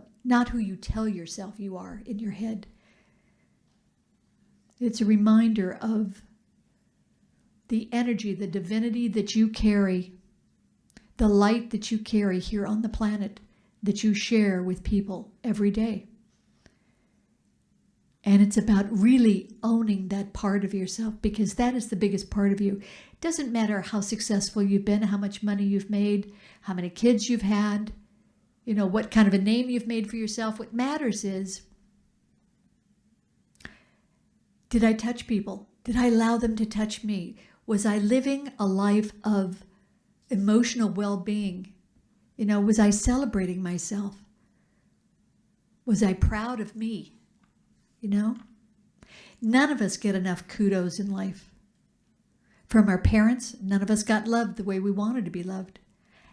you are in your head. It's a reminder of the energy, the divinity that you carry, the light that you carry here on the planet, that you share with people every day. And it's about really owning that part of yourself, because that is the biggest part of you. It doesn't matter how successful you've been, how much money you've made, how many kids you've had, you know, what kind of a name you've made for yourself. What matters is, did I touch people? Did I allow them to touch me? Was I living a life of emotional well-being? You know, was I celebrating myself? Was I proud of me? You know, none of us get enough kudos in life. From our parents, none of us got loved the way we wanted to be loved.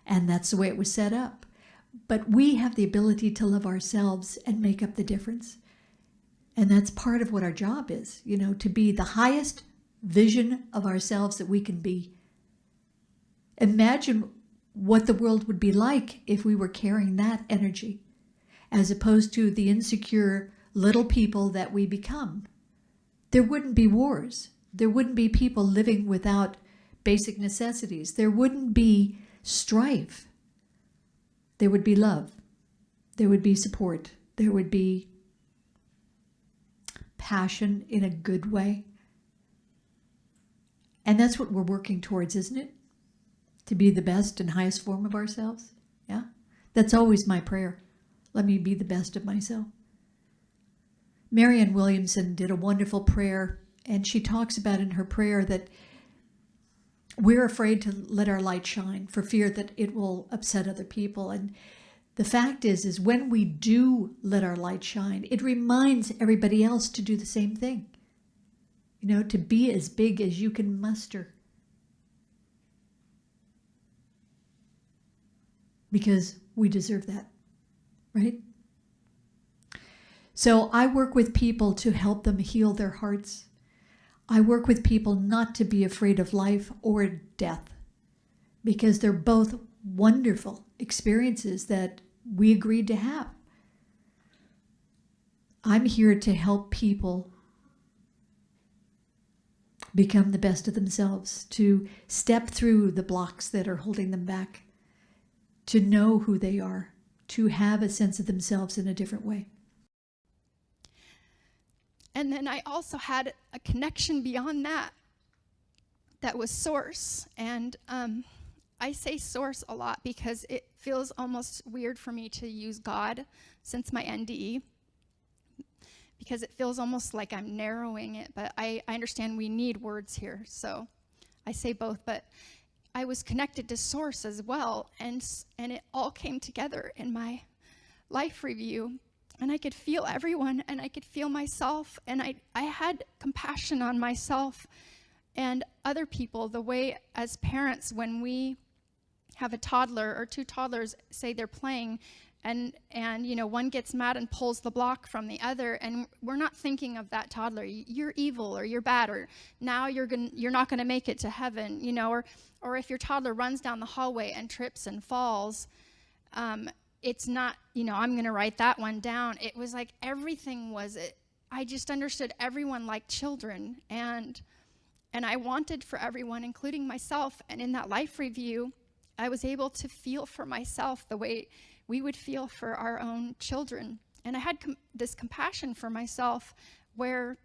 And that's the way it was set up. But we have the ability to love ourselves and make up the difference. And that's part of what our job is, you know, to be the highest vision of ourselves that we can be. Imagine what the world would be like if we were carrying that energy, as opposed to the insecure little people that we become. There wouldn't be wars. There wouldn't be people living without basic necessities. There wouldn't be strife. There would be love. There would be support. There would be passion in a good way. And that's what we're working towards, isn't it? To be the best and highest form of ourselves. Yeah? That's always my prayer. Let me be the best of myself. Marianne Williamson did a wonderful prayer, and she talks about in her prayer that we're afraid to let our light shine for fear that it will upset other people. And the fact is when we do let our light shine, it reminds everybody else to do the same thing. You know, to be as big as you can muster. Because we deserve that, right? So I work with people to help them heal their hearts. I work with people not to be afraid of life or death, because they're both wonderful experiences that we agreed to have. I'm here to help people become the best of themselves, to step through the blocks that are holding them back, to know who they are, to have a sense of themselves in a different way. And then I also had a connection beyond that, that was source. And I say source a lot because it feels almost weird for me to use God since my NDE, because it feels almost like I'm narrowing it, but I understand we need words here, so I say both. But I was connected to source as well, and it all came together in my life review. And I could feel everyone, and I could feel myself, and I had compassion on myself and other people. The way as parents, when we have a toddler or two toddlers, say they're playing, and you know, one gets mad and pulls the block from the other, and we're not thinking of that toddler. You're evil, or you're bad, or now you're not gonna make it to heaven, you know, or if your toddler runs down the hallway and trips and falls, it's not, you know, I'm going to write that one down. It was like everything was it. I just understood everyone like children, and I wanted for everyone, including myself. And in that life review, I was able to feel for myself the way we would feel for our own children. And I had this compassion for myself, where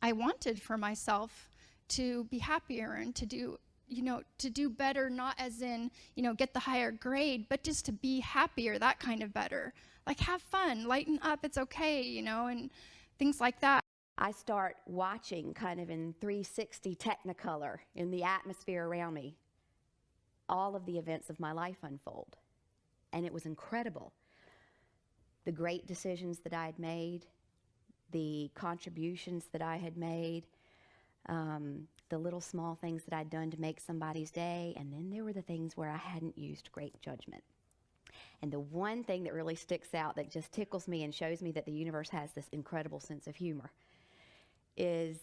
I wanted for myself to be happier and to do, you know, to do better, not as in, you know, get the higher grade, but just to be happier, that kind of better. Like, have fun, lighten up, it's okay, you know, and things like that. I start watching kind of in 360 Technicolor in the atmosphere around me, all of the events of my life unfold. And it was incredible. The great decisions that I had made, the contributions that I had made, the little small things that I'd done to make somebody's day, and then there were the things where I hadn't used great judgment. And the one thing that really sticks out that just tickles me and shows me that the universe has this incredible sense of humor is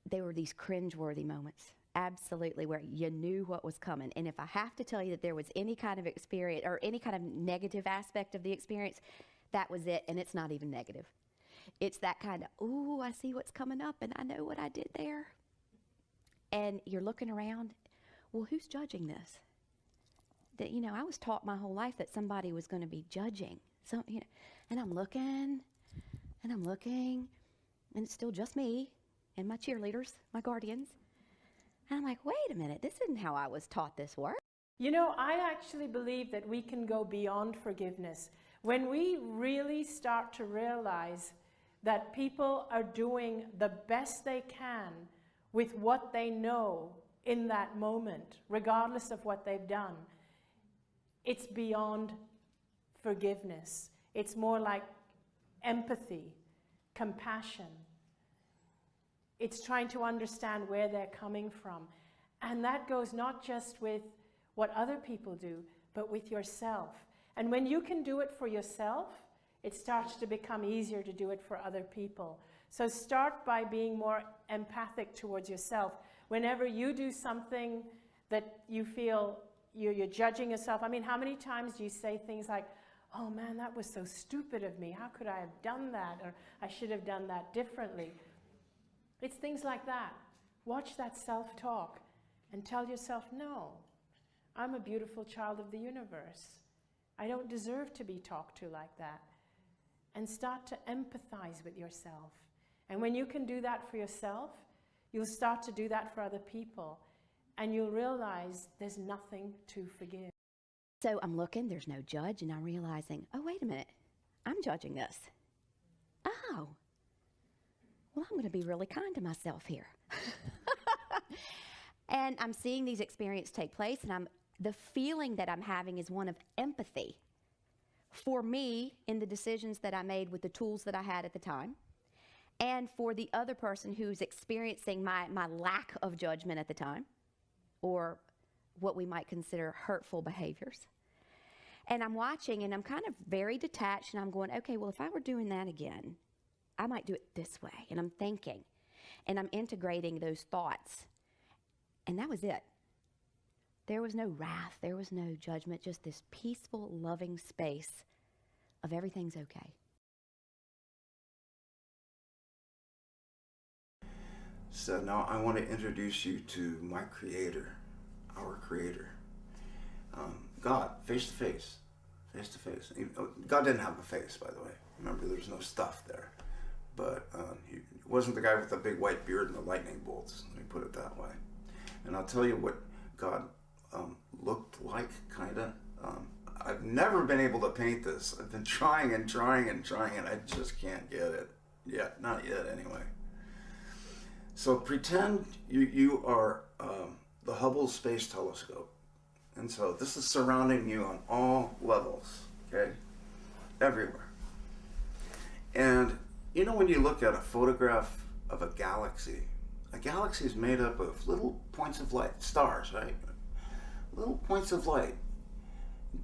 there were these cringeworthy moments, absolutely, where you knew what was coming. And if I have to tell you that there was any kind of experience or any kind of negative aspect of the experience, that was it, and it's not even negative. It's that kind of, ooh, I see what's coming up, and I know what I did there. And you're looking around, well, who's judging this? That, you know, I was taught my whole life that somebody was going to be judging. So, you know, and I'm looking, and it's still just me and my cheerleaders, my guardians. And I'm like, wait a minute, this isn't how I was taught this work. You know, I actually believe that we can go beyond forgiveness. When we really start to realize that people are doing the best they can with what they know in that moment, regardless of what they've done, it's beyond forgiveness. It's more like empathy, compassion. It's trying to understand where they're coming from. And that goes not just with what other people do, but with yourself. And when you can do it for yourself, it starts to become easier to do it for other people. So start by being more empathic towards yourself. Whenever you do something that you feel you're judging yourself, I mean, how many times do you say things like, oh man, that was so stupid of me. How could I have done that? Or I should have done that differently. It's things like that. Watch that self-talk and tell yourself, no, I'm a beautiful child of the universe. I don't deserve to be talked to like that. And start to empathize with yourself. And when you can do that for yourself, you'll start to do that for other people. And you'll realize there's nothing to forgive. So I'm looking, there's no judge, and I'm realizing, oh, wait a minute, I'm judging this. Oh, well, I'm going to be really kind to myself here. And I'm seeing these experiences take place, and the feeling that I'm having is one of empathy for me in the decisions that I made with the tools that I had at the time, and for the other person who's experiencing my lack of judgment at the time, or what we might consider hurtful behaviors. And I'm watching, and I'm kind of very detached, and I'm going, okay, well, if I were doing that again, I might do it this way. And I'm thinking, and I'm integrating those thoughts. And that was it. There was no wrath, there was no judgment, just this peaceful, loving space of everything's okay. So now I want to introduce you to my Creator, our Creator. God, face to face, face to face. God didn't have a face, by the way. Remember, there's no stuff there. But he wasn't the guy with the big white beard and the lightning bolts, let me put it that way. And I'll tell you what God looked like, kind of. I've never been able to paint this. I've been trying and trying and trying, and I just can't get it. Yet, not yet anyway. So pretend you are the Hubble Space Telescope. And so this is surrounding you on all levels, okay? Everywhere. And you know when you look at a photograph of a galaxy is made up of little points of light, stars, right? Little points of light,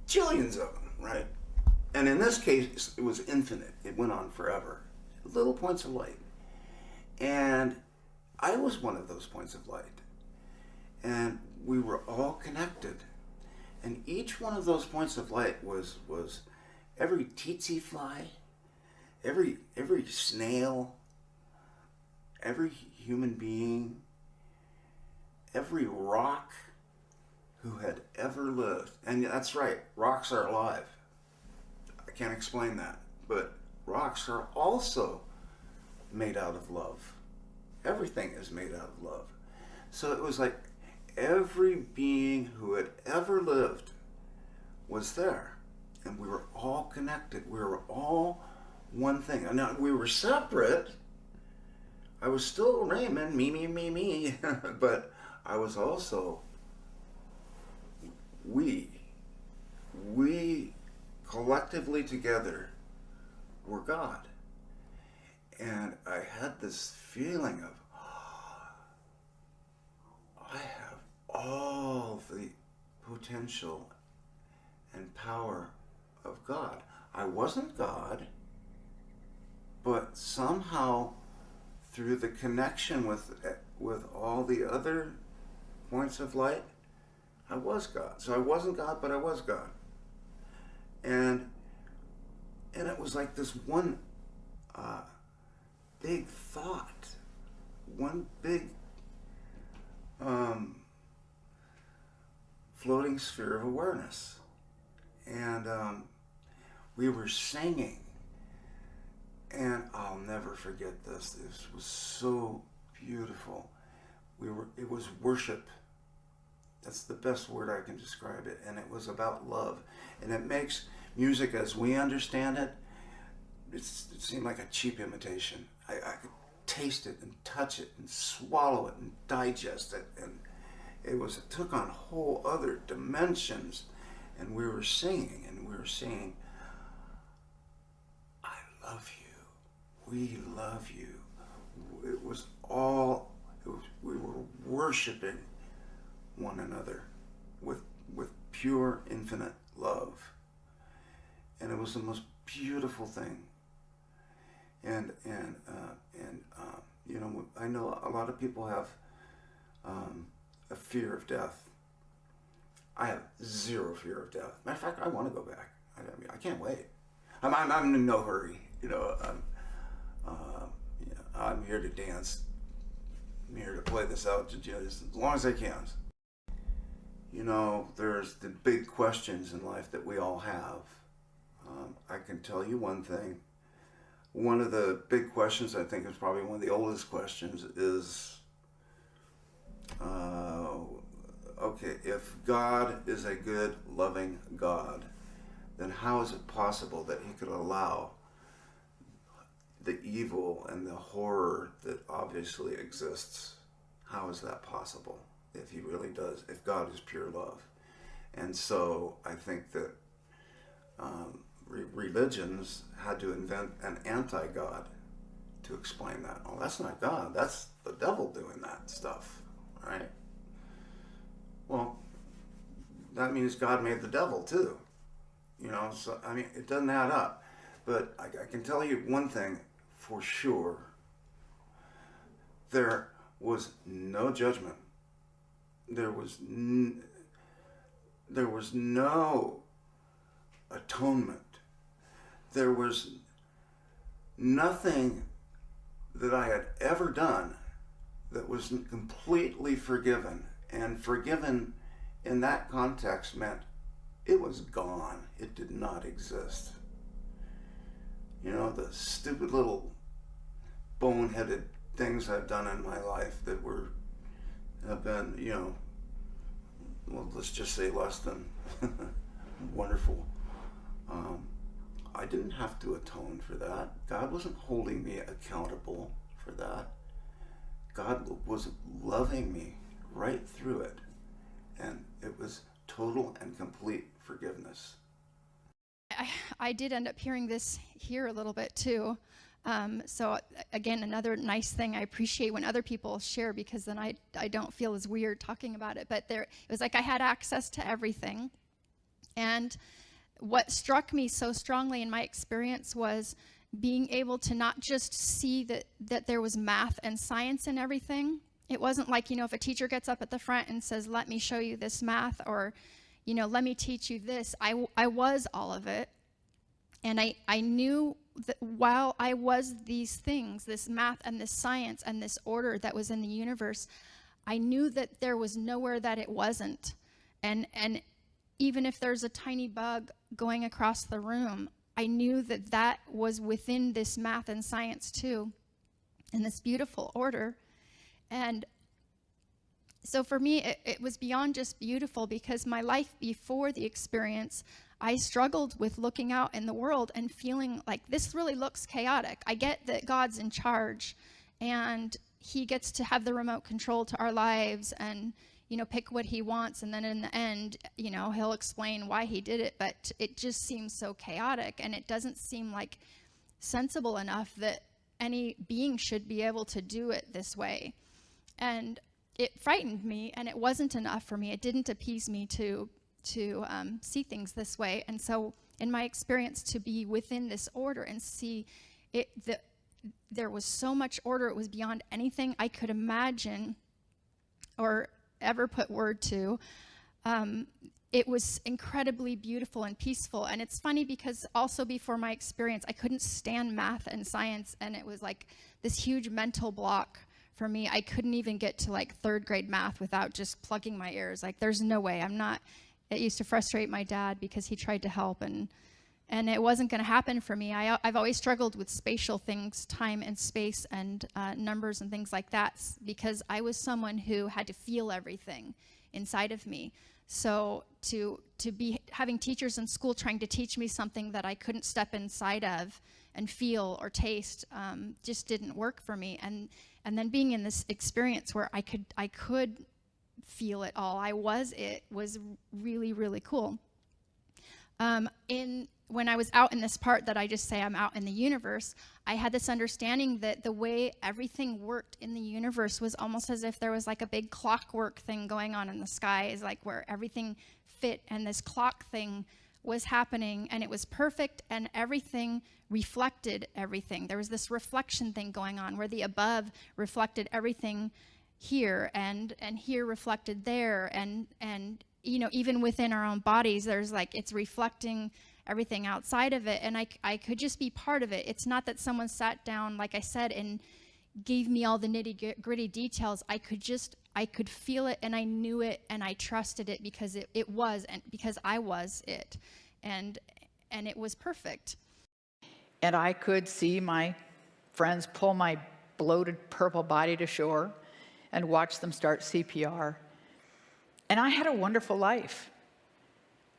jillions of them, right? And in this case, it was infinite. It went on forever. Little points of light. And I was one of those points of light. And we were all connected. And each one of those points of light was every tsetse fly, every snail, every human being, every rock who had ever lived. And that's right, rocks are alive. I can't explain that, but rocks are also made out of love. Everything is made out of love. So it was like every being who had ever lived was there. And we were all connected. We were all one thing. Now, we were separate. I was still Raymond, me, but I was also we collectively together were God. And I had this feeling of, I have all the potential and power of God. I wasn't God, but somehow through the connection with all the other points of light, I was God. So I wasn't God, but I was God. And it was like this one big thought, one big floating sphere of awareness. And we were singing, and I'll never forget this. This was so beautiful. It was worship. That's the best word I can describe it. And it was about love. And it makes music as we understand it, it seemed like a cheap imitation. I could taste it and touch it and swallow it and digest it. And it took on whole other dimensions. And we were singing, I love you. We love you. It was all, we were worshiping one another with pure, infinite love. And it was the most beautiful thing. And you know, I know a lot of people have a fear of death. I have zero fear of death. Matter of fact, I want to go back. I can't wait. I'm in no hurry. You know, I'm here to dance. I'm here to play this out as long as I can. You know, there's the big questions in life that we all have. I can tell you one thing. One of the big questions, I think is probably one of the oldest questions, is okay, if God is a good, loving God, then how is it possible that he could allow the evil and the horror that obviously exists? How is that possible if he really does, if God is pure love? And so I think that religions had to invent an anti-God to explain that. Oh, that's not God, that's the devil doing that stuff, right? Well, that means God made the devil too. You know, so I mean, it doesn't add up. But I can tell you one thing for sure. There was no judgment. There was no atonement. There was nothing that I had ever done that was completely forgiven. And forgiven in that context meant it was gone. It did not exist. You know, the stupid little boneheaded things I've done in my life that have been, you know, well, let's just say less than wonderful. I didn't have to atone for that. God wasn't holding me accountable for that. God was loving me right through it. And it was total and complete forgiveness. I did end up hearing this here a little bit too. So again, another nice thing, I appreciate when other people share, because then I don't feel as weird talking about it. But it was like I had access to everything. And what struck me so strongly in my experience was being able to not just see that there was math and science in everything. It wasn't like, you know, if a teacher gets up at the front and says, let me show you this math, or, you know, let me teach you this. I was all of it. And I knew that while I was these things, this math and this science and this order that was in the universe, I knew that there was nowhere that it wasn't. And even if there's a tiny bug going across the room, I knew that that was within this math and science too, and this beautiful order. And so for me, it was beyond just beautiful, because my life before the experience, I struggled with looking out in the world and feeling like this really looks chaotic. I get that God's in charge and he gets to have the remote control to our lives and, you know, pick what he wants. And then in the end, you know, he'll explain why he did it. But it just seems so chaotic, and it doesn't seem like sensible enough that any being should be able to do it this way. And it frightened me, and it wasn't enough for me. It didn't appease me to see things this way. And so in my experience, to be within this order and see it, there was so much order, it was beyond anything I could imagine or ever put word to. It was incredibly beautiful and peaceful. And it's funny because also before my experience, I couldn't stand math and science, and it was like this huge mental block for me. I couldn't even get to like 3rd grade math without just plugging my ears. Like, there's no way. It used to frustrate my dad because he tried to help, and it wasn't going to happen for me. I've always struggled with spatial things, time and space and numbers and things like that, because I was someone who had to feel everything inside of me. So to be having teachers in school trying to teach me something that I couldn't step inside of and feel or taste just didn't work for me. And then being in this experience where I could feel it all, it was really, really cool. When I was out in this part that I just say I'm out in the universe, I had this understanding that the way everything worked in the universe was almost as if there was like a big clockwork thing going on in the sky, is like where everything fit, and this clock thing was happening, and it was perfect, and everything reflected everything. There was this reflection thing going on where the above reflected everything here, and here reflected there, and you know, even within our own bodies, there's like, it's reflecting everything outside of it, and I could just be part of it. It's not that someone sat down, like I said, and gave me all the nitty-gritty details. I could feel it, and I knew it, and I trusted it because it was, and because I was it, and it was perfect. And I could see my friends pull my bloated purple body to shore and watch them start CPR. And I had a wonderful life.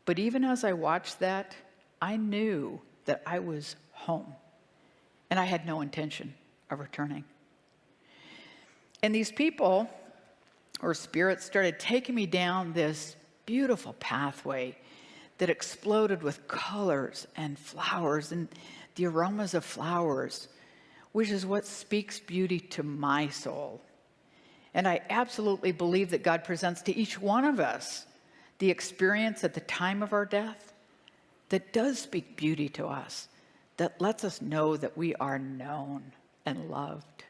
But even as I watched that, I knew that I was home. And I had no intention of returning. And these people, or spirits, started taking me down this beautiful pathway that exploded with colors and flowers and the aromas of flowers, which is what speaks beauty to my soul. And I absolutely believe that God presents to each one of us the experience at the time of our death that does speak beauty to us, that lets us know that we are known and loved.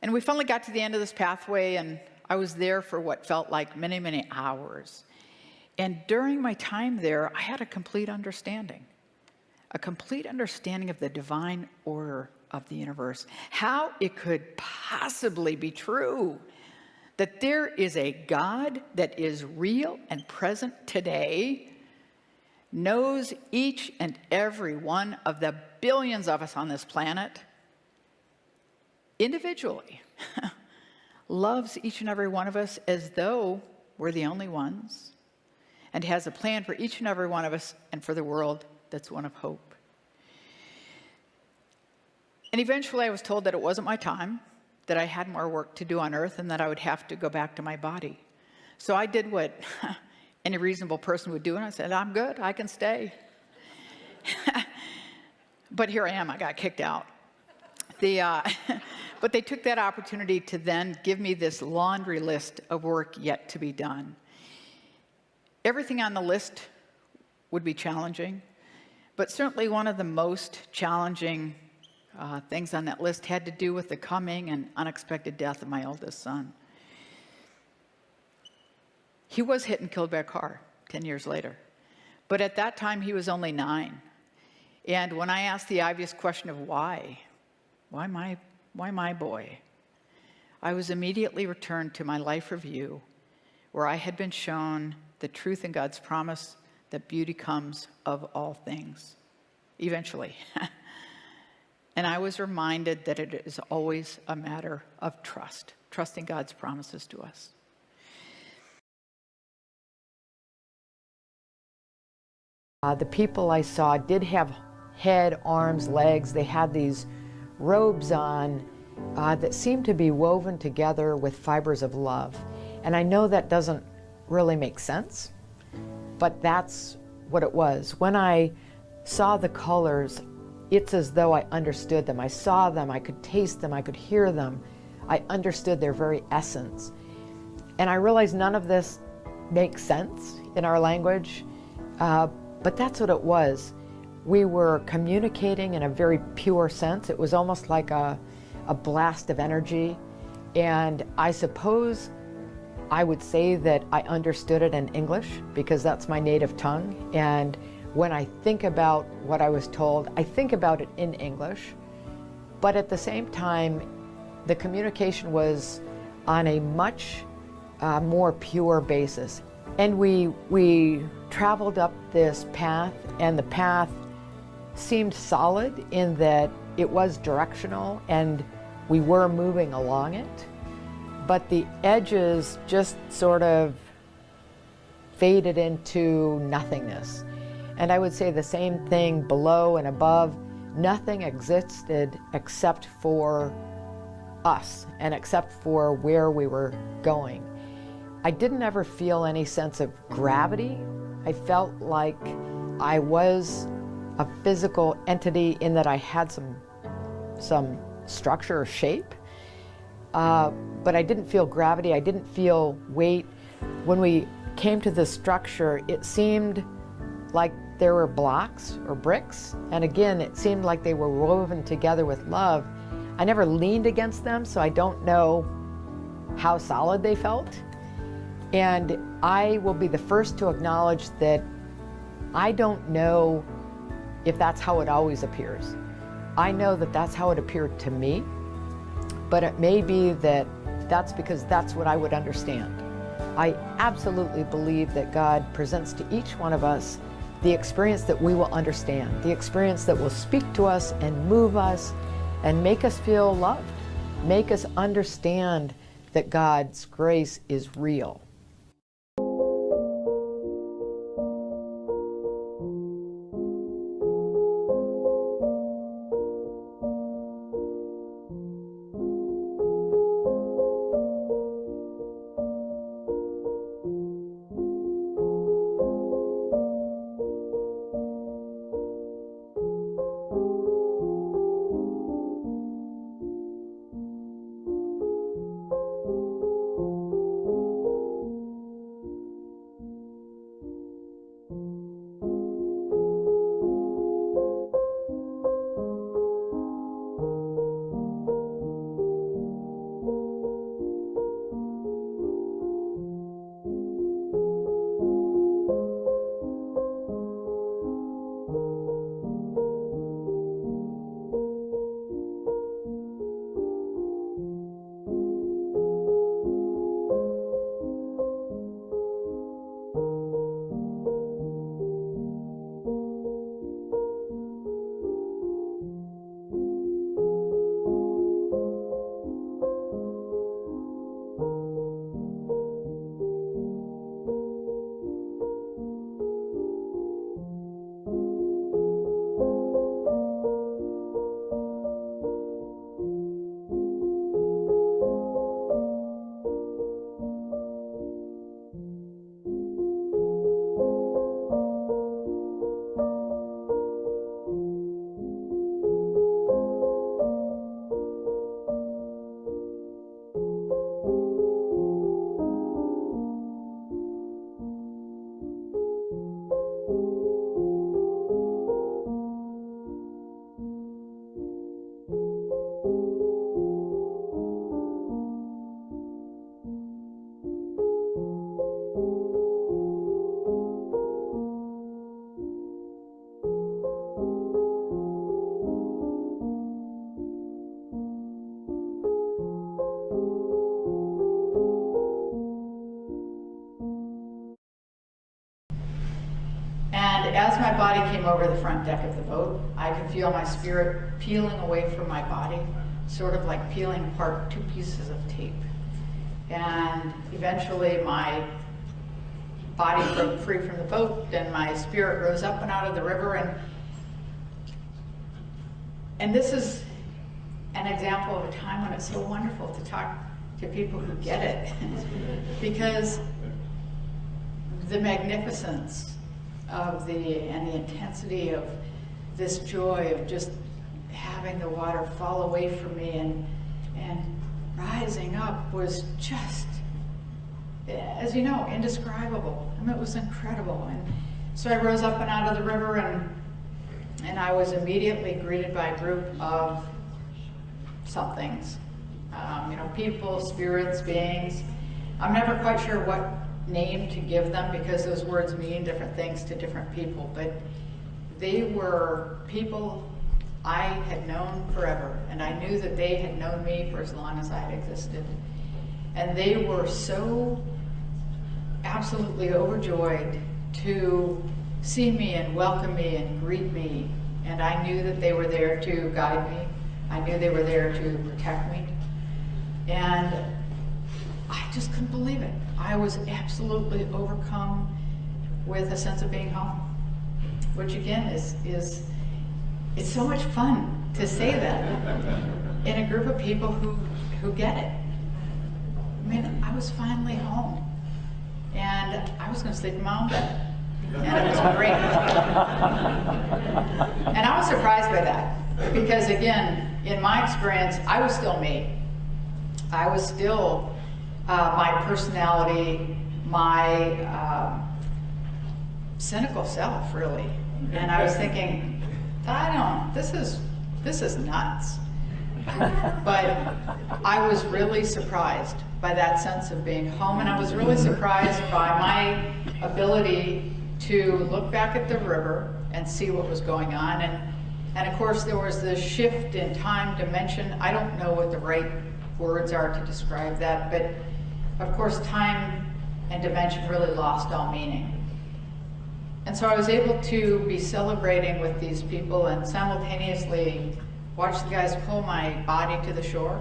And we finally got to the end of this pathway, and I was there for what felt like many, many hours. And during my time there, I had a complete understanding of the divine order of the universe, how it could possibly be true that there is a God that is real and present today, knows each and every one of the billions of us on this planet individually, loves each and every one of us as though we're the only ones, and has a plan for each and every one of us and for the world that's one of hope. And eventually I was told that it wasn't my time, that I had more work to do on earth, and that I would have to go back to my body. So I did what any reasonable person would do, and I said, I'm good, I can stay. But here I am, I got kicked out. But they took that opportunity to then give me this laundry list of work yet to be done. Everything on the list would be challenging, but certainly one of the most challenging things on that list had to do with the coming and unexpected death of my oldest son. He was hit and killed by a car 10 years later, but at that time he was only 9. And when I asked the obvious question of why my boy, I was immediately returned to my life review, where I had been shown the truth in God's promise that beauty comes of all things, eventually. And I was reminded that it is always a matter of trust, trusting God's promises to us. The people I saw did have head, arms, legs. They had these robes on that seemed to be woven together with fibers of love. And I know that doesn't really make sense, but that's what it was. When I saw the colors, it's as though I understood them. I saw them, I could taste them, I could hear them. I understood their very essence. And I realized none of this makes sense in our language, but that's what it was. We were communicating in a very pure sense. It was almost like a blast of energy. And I suppose I would say that I understood it in English because that's my native tongue. And when I think about what I was told, I think about it in English. But at the same time, the communication was on a much more pure basis. And we traveled up this path, and the path seemed solid in that it was directional and we were moving along it. But the edges just sort of faded into nothingness. And I would say the same thing below and above. Nothing existed except for us and except for where we were going. I didn't ever feel any sense of gravity. I felt like I was a physical entity in that I had some structure or shape. But I didn't feel gravity, I didn't feel weight. When we came to the structure, it seemed like there were blocks or bricks, and again, it seemed like they were woven together with love. I never leaned against them, so I don't know how solid they felt. And I will be the first to acknowledge that I don't know if that's how it always appears. I know that that's how it appeared to me, but it may be that that's because that's what I would understand. I absolutely believe that God presents to each one of us the experience that we will understand, the experience that will speak to us and move us and make us feel loved, make us understand that God's grace is real. came over the front deck of the boat. I could feel my spirit peeling away from my body, sort of like peeling apart two pieces of tape. And eventually my body broke free from the boat, and my spirit rose up and out of the river. And this is an example of a time when it's so wonderful to talk to people who get it. Because the magnificence of and the intensity of this joy of just having the water fall away from me and rising up was just, as you know, indescribable. I mean, it was incredible. And so I rose up and out of the river, and I was immediately greeted by a group of somethings. You know, people, spirits, beings. I'm never quite sure what name to give them because those words mean different things to different people, but they were people I had known forever, and I knew that they had known me for as long as I had existed. And they were so absolutely overjoyed to see me and welcome me and greet me, and I knew that they were there to guide me. I knew they were there to protect me. And I just couldn't believe it. I was absolutely overcome with a sense of being home, which again is it's so much fun to say that in a group of people who get it. I mean, I was finally home, and I was going to sleep in my own bed, and it was great. And I was surprised by that, because again, in my experience, I was still me. I was still my personality, my cynical self, really. And I was thinking, this is nuts. But I was really surprised by that sense of being home, and I was really surprised by my ability to look back at the river and see what was going on. And of course, there was this shift in time dimension. I don't know what the right words are to describe that, but of course, time and dimension really lost all meaning. And so I was able to be celebrating with these people and simultaneously watch the guys pull my body to the shore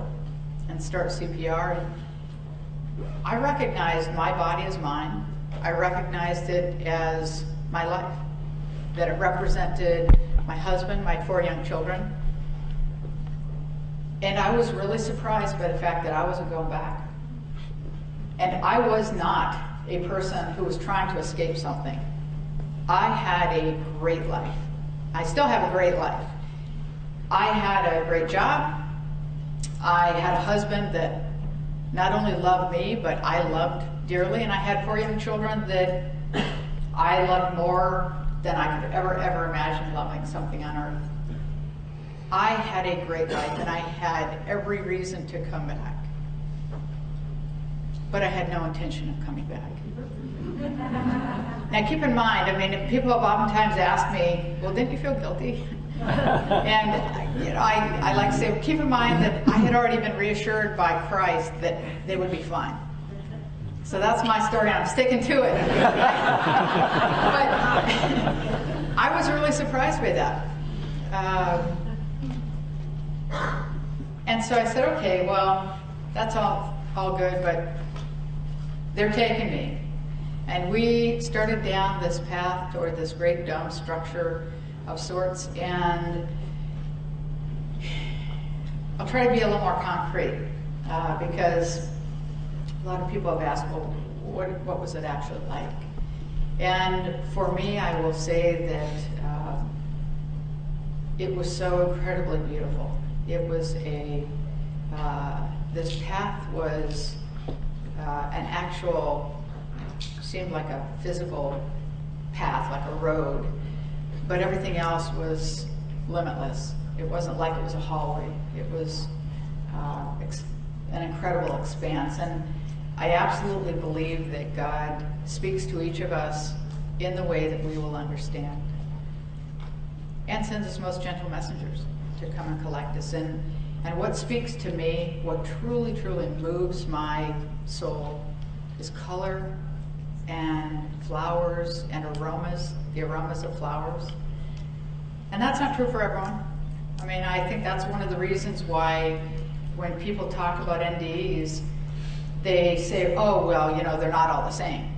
and start CPR. And I recognized my body as mine. I recognized it as my life, that it represented my husband, my 4 young children. And I was really surprised by the fact that I wasn't going back. And I was not a person who was trying to escape something. I had a great life. I still have a great life. I had a great job. I had a husband that not only loved me, but I loved dearly. And I had 4 young children that I loved more than I could ever imagine loving something on earth. I had a great life, and I had every reason to come back. But I had no intention of coming back. Now keep in mind, I mean, people have oftentimes asked me, well, didn't you feel guilty? And you know, I like to say, well, keep in mind that I had already been reassured by Christ that they would be fine. So that's my story, and I'm sticking to it. But I was really surprised by that. And so I said, okay, well, that's all good, but they're taking me. And we started down this path toward this great dome structure of sorts, and I'll try to be a little more concrete, because a lot of people have asked, well, what was it actually like? And for me, I will say that it was so incredibly beautiful. It was this path was an actual, seemed like a physical path, like a road, but everything else was limitless. It wasn't like it was a hallway. It was an incredible expanse. And I absolutely believe that God speaks to each of us in the way that we will understand, and sends us most gentle messengers to come and collect us. And what speaks to me, what truly, truly moves my soul, is color and flowers and aromas, the aromas of flowers. And that's not true for everyone. I mean, I think that's one of the reasons why when people talk about NDEs, they say, oh, well, you know, they're not all the same.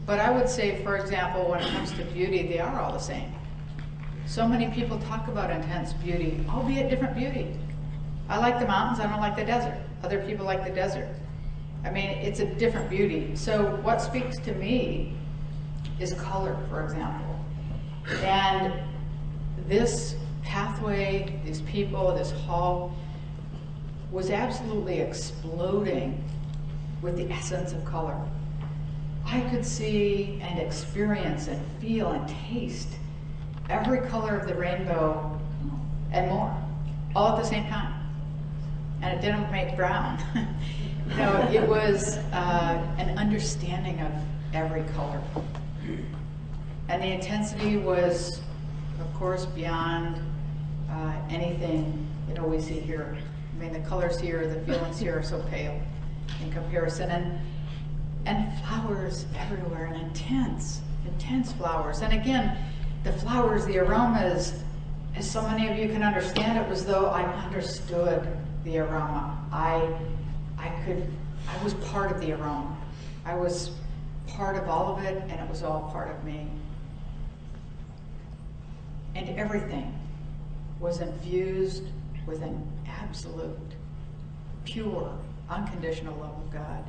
But I would say, for example, when it comes to beauty, they are all the same. So many people talk about intense beauty, albeit different beauty. I like the mountains, I don't like the desert. Other people like the desert. I mean, it's a different beauty. So what speaks to me is color, for example. And this pathway, these people, this hall was absolutely exploding with the essence of color. I could see and experience and feel and taste every color of the rainbow and more, all at the same time. And it didn't make brown. You know, it was an understanding of every color. And the intensity was, of course, beyond anything, you know, we see here. I mean, the colors here, the feelings here are so pale in comparison. And flowers everywhere, and intense flowers. And again, the flowers, the aromas, as so many of you can understand, it was though I understood the aroma. I was part of the aroma. I was part of all of it, and it was all part of me. And everything was infused with an absolute, pure, unconditional love of God.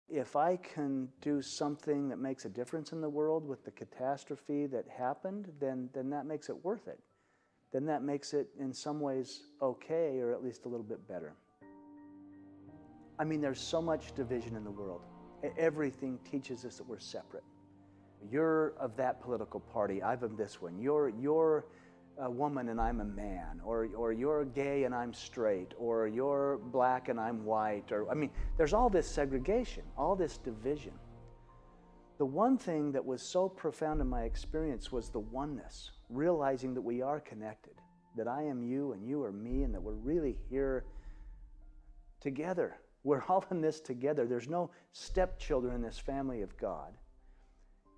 If I can do something that makes a difference in the world with the catastrophe that happened, then that makes it worth it. Then that makes it in some ways okay, or at least a little bit better. I mean, there's so much division in the world. Everything teaches us that we're separate. You're of that political party, I'm of this one. You're a woman and I'm a man, or you're gay and I'm straight, or you're black and I'm white, or I mean, there's all this segregation, all this division. The one thing that was so profound in my experience was the oneness, realizing that we are connected, that I am you and you are me, and that we're really here together. We're all in this together. There's no stepchildren in this family of God.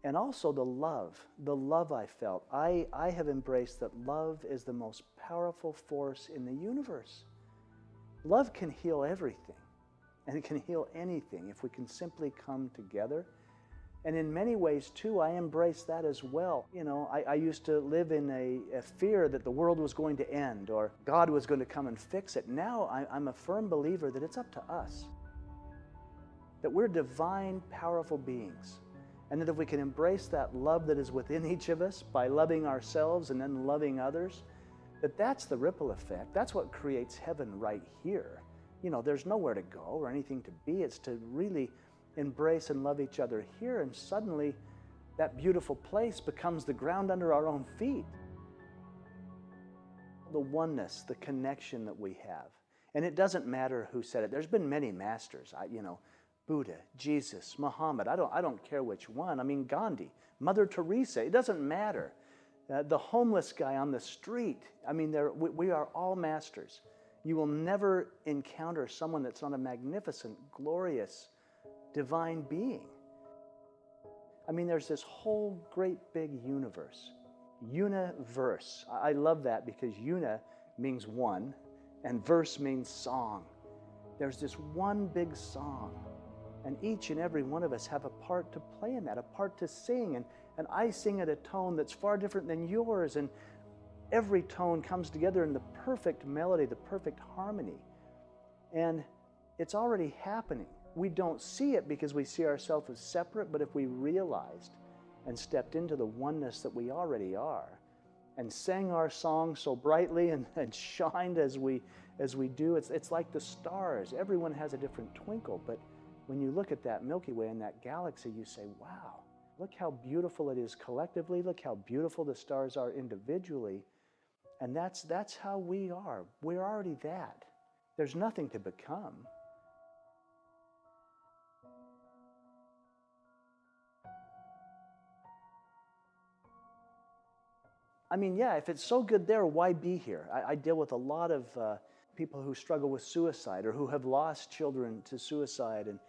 And also the love I felt. I have embraced that love is the most powerful force in the universe. Love can heal everything, and it can heal anything if we can simply come together. And in many ways, too, I embrace that as well. You know, I used to live in a fear that the world was going to end or God was going to come and fix it. Now I'm a firm believer that it's up to us, that we're divine, powerful beings. And that if we can embrace that love that is within each of us by loving ourselves and then loving others, that's the ripple effect. That's what creates heaven right here. You know, there's nowhere to go or anything to be. It's to really embrace and love each other here, and suddenly that beautiful place becomes the ground under our own feet. The oneness, the connection that we have. And it doesn't matter who said it. There's been many masters, you know, Buddha, Jesus, Muhammad, I don't care which one. I mean, Gandhi, Mother Teresa, it doesn't matter. The homeless guy on the street, I mean, we are all masters. You will never encounter someone that's not a magnificent, glorious, divine being. I mean, there's this whole great big universe. Universe. I love that because una means one and verse means song. There's this one big song. And each and every one of us have a part to play in that, a part to sing. And I sing at a tone that's far different than yours. And every tone comes together in the perfect melody, the perfect harmony. And it's already happening. We don't see it because we see ourselves as separate, but if we realized and stepped into the oneness that we already are and sang our song so brightly and shined as we do, it's like the stars. Everyone has a different twinkle, but when you look at that Milky Way and that galaxy, you say, wow, look how beautiful it is collectively. Look how beautiful the stars are individually. And that's how we are. We're already that. There's nothing to become. I mean, yeah, if it's so good there, why be here? I deal with a lot of people who struggle with suicide or who have lost children to suicide, and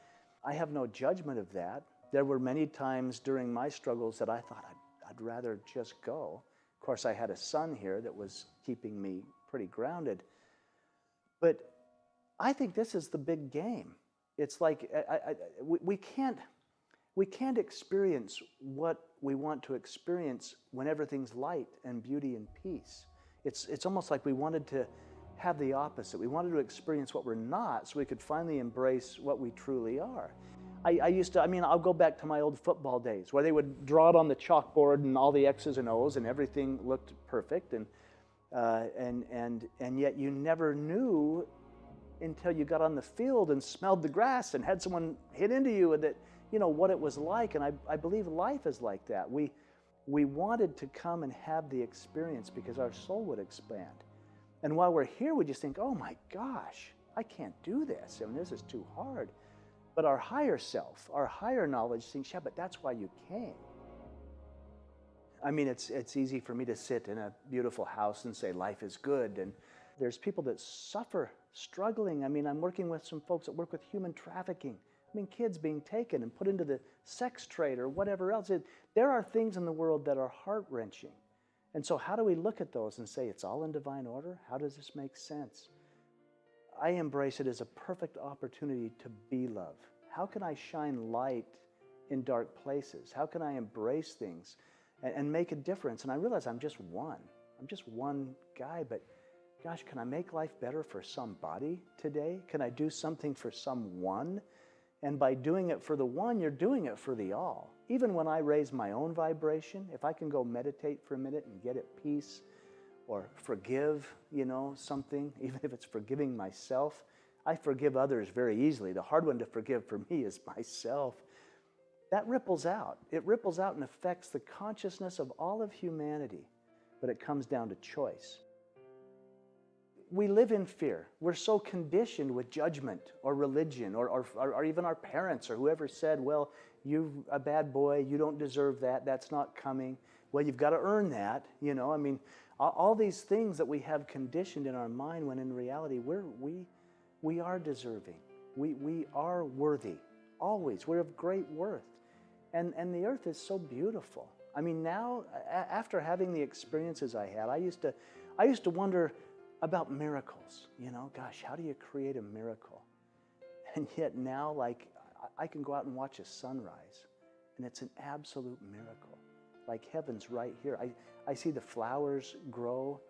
I have no judgment of that. There were many times during my struggles that I thought I'd rather just go. Of course, I had a son here that was keeping me pretty grounded. But I think this is the big game. It's like we can't experience what we want to experience when everything's light and beauty and peace. It's almost like we wanted to have the opposite. We wanted to experience what we're not so we could finally embrace what we truly are. I'll go back to my old football days where they would draw it on the chalkboard and all the X's and O's and everything looked perfect, and yet you never knew until you got on the field and smelled the grass and had someone hit into you that, you know, what it was like. And I believe life is like that. We wanted to come and have the experience because our soul would expand. And while we're here, we just think, oh my gosh, I can't do this. I mean, this is too hard. But our higher self, our higher knowledge thinks, yeah, but that's why you came. I mean, it's easy for me to sit in a beautiful house and say life is good. And there's people that suffer, struggling. I mean, I'm working with some folks that work with human trafficking. I mean, kids being taken and put into the sex trade or whatever else. There are things in the world that are heart-wrenching. And so how do we look at those and say it's all in divine order? How does this make sense? I embrace it as a perfect opportunity to be love. How can I shine light in dark places? How can I embrace things and make a difference? And I realize I'm just one. I'm just one guy, but gosh, can I make life better for somebody today? Can I do something for someone? And by doing it for the one, you're doing it for the all. Even when I raise my own vibration, if I can go meditate for a minute and get at peace, or forgive, you know, something, even if it's forgiving myself. I forgive others very easily. The hard one to forgive for me is myself. That ripples out. It ripples out and affects the consciousness of all of humanity, but it comes down to choice. We live in fear. We're so conditioned with judgment or religion or even our parents or whoever said, well, you're a bad boy, you don't deserve that, that's not coming. Well, you've got to earn that, you know. I mean, all these things that we have conditioned in our mind when in reality we are deserving. We are worthy, always. We're of great worth. And the earth is so beautiful. I mean, now, after having the experiences I had, I used to wonder about miracles. You know, gosh, how do you create a miracle? And yet now, like, I can go out and watch a sunrise, and it's an absolute miracle. Like heaven's right here. I see the flowers grow.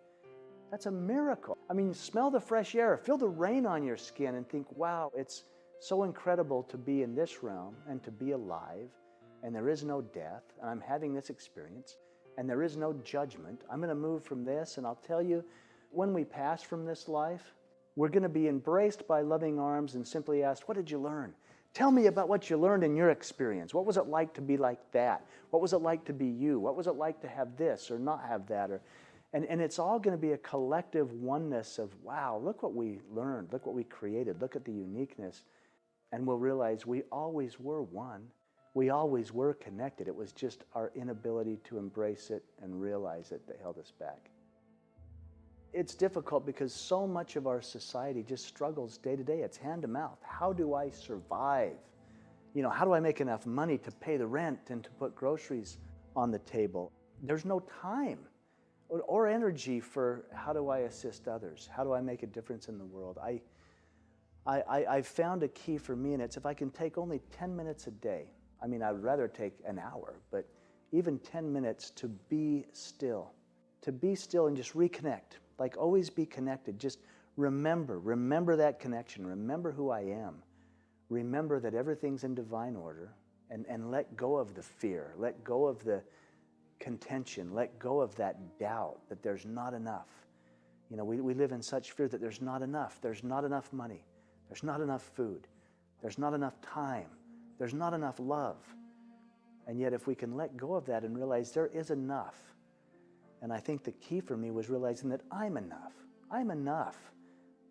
That's a miracle. I mean, smell the fresh air, feel the rain on your skin and think, wow, it's so incredible to be in this realm and to be alive, and there is no death, and I'm having this experience, and there is no judgment. I'm going to move from this, and I'll tell you, when we pass from this life, we're going to be embraced by loving arms and simply asked, what did you learn? Tell me about what you learned in your experience. What was it like to be like that? What was it like to be you? What was it like to have this or not have that? And it's all going to be a collective oneness of, wow, look what we learned. Look what we created. Look at the uniqueness. And we'll realize we always were one. We always were connected. It was just our inability to embrace it and realize it that held us back. It's difficult because so much of our society just struggles day to day. It's hand to mouth. How do I survive? You know, how do I make enough money to pay the rent and to put groceries on the table? There's no time or energy for how do I assist others? How do I make a difference in the world? I've found a key for me, and it's if I can take only 10 minutes a day. I mean, I'd rather take an hour, but even 10 minutes to be still and just reconnect. Like, always be connected. Just remember that connection. Remember who I am. Remember that everything's in divine order, and let go of the fear. Let go of the contention. Let go of that doubt that there's not enough. You know, we live in such fear that there's not enough. There's not enough money. There's not enough food. There's not enough time. There's not enough love. And yet if we can let go of that and realize there is enough. And I think the key for me was realizing that I'm enough. I'm enough.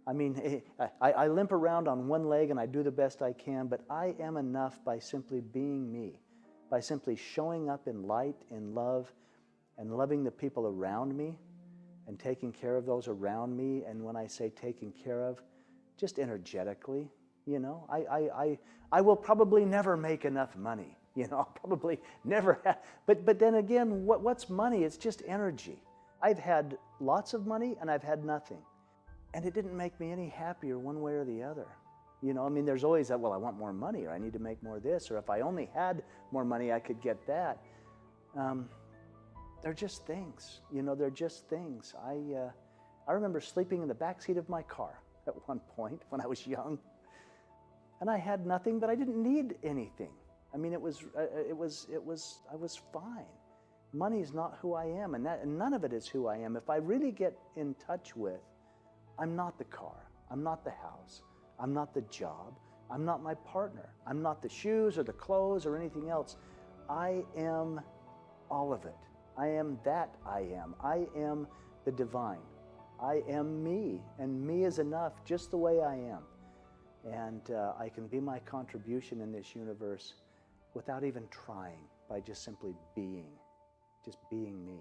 I mean, I limp around on one leg and I do the best I can, but I am enough by simply being me, by simply showing up in light, in love, and loving the people around me and taking care of those around me. And when I say taking care of, just energetically, you know, I will probably never make enough money. You know, I'll probably never have. But then again, what's money? It's just energy. I've had lots of money and I've had nothing. And it didn't make me any happier one way or the other. You know, I mean, there's always that, well, I want more money, or I need to make more of this, or if I only had more money, I could get that. They're just things, you know, they're just things. I remember sleeping in the backseat of my car at one point when I was young. And I had nothing, but I didn't need anything. I mean, I was fine. Money is not who I am, and none of it is who I am. If I really get in touch with, I'm not the car, I'm not the house, I'm not the job, I'm not my partner, I'm not the shoes or the clothes or anything else. I am all of it. I am that I am. I am the divine. I am me, and me is enough just the way I am. And I can be my contribution in this universe without even trying, by just simply being me.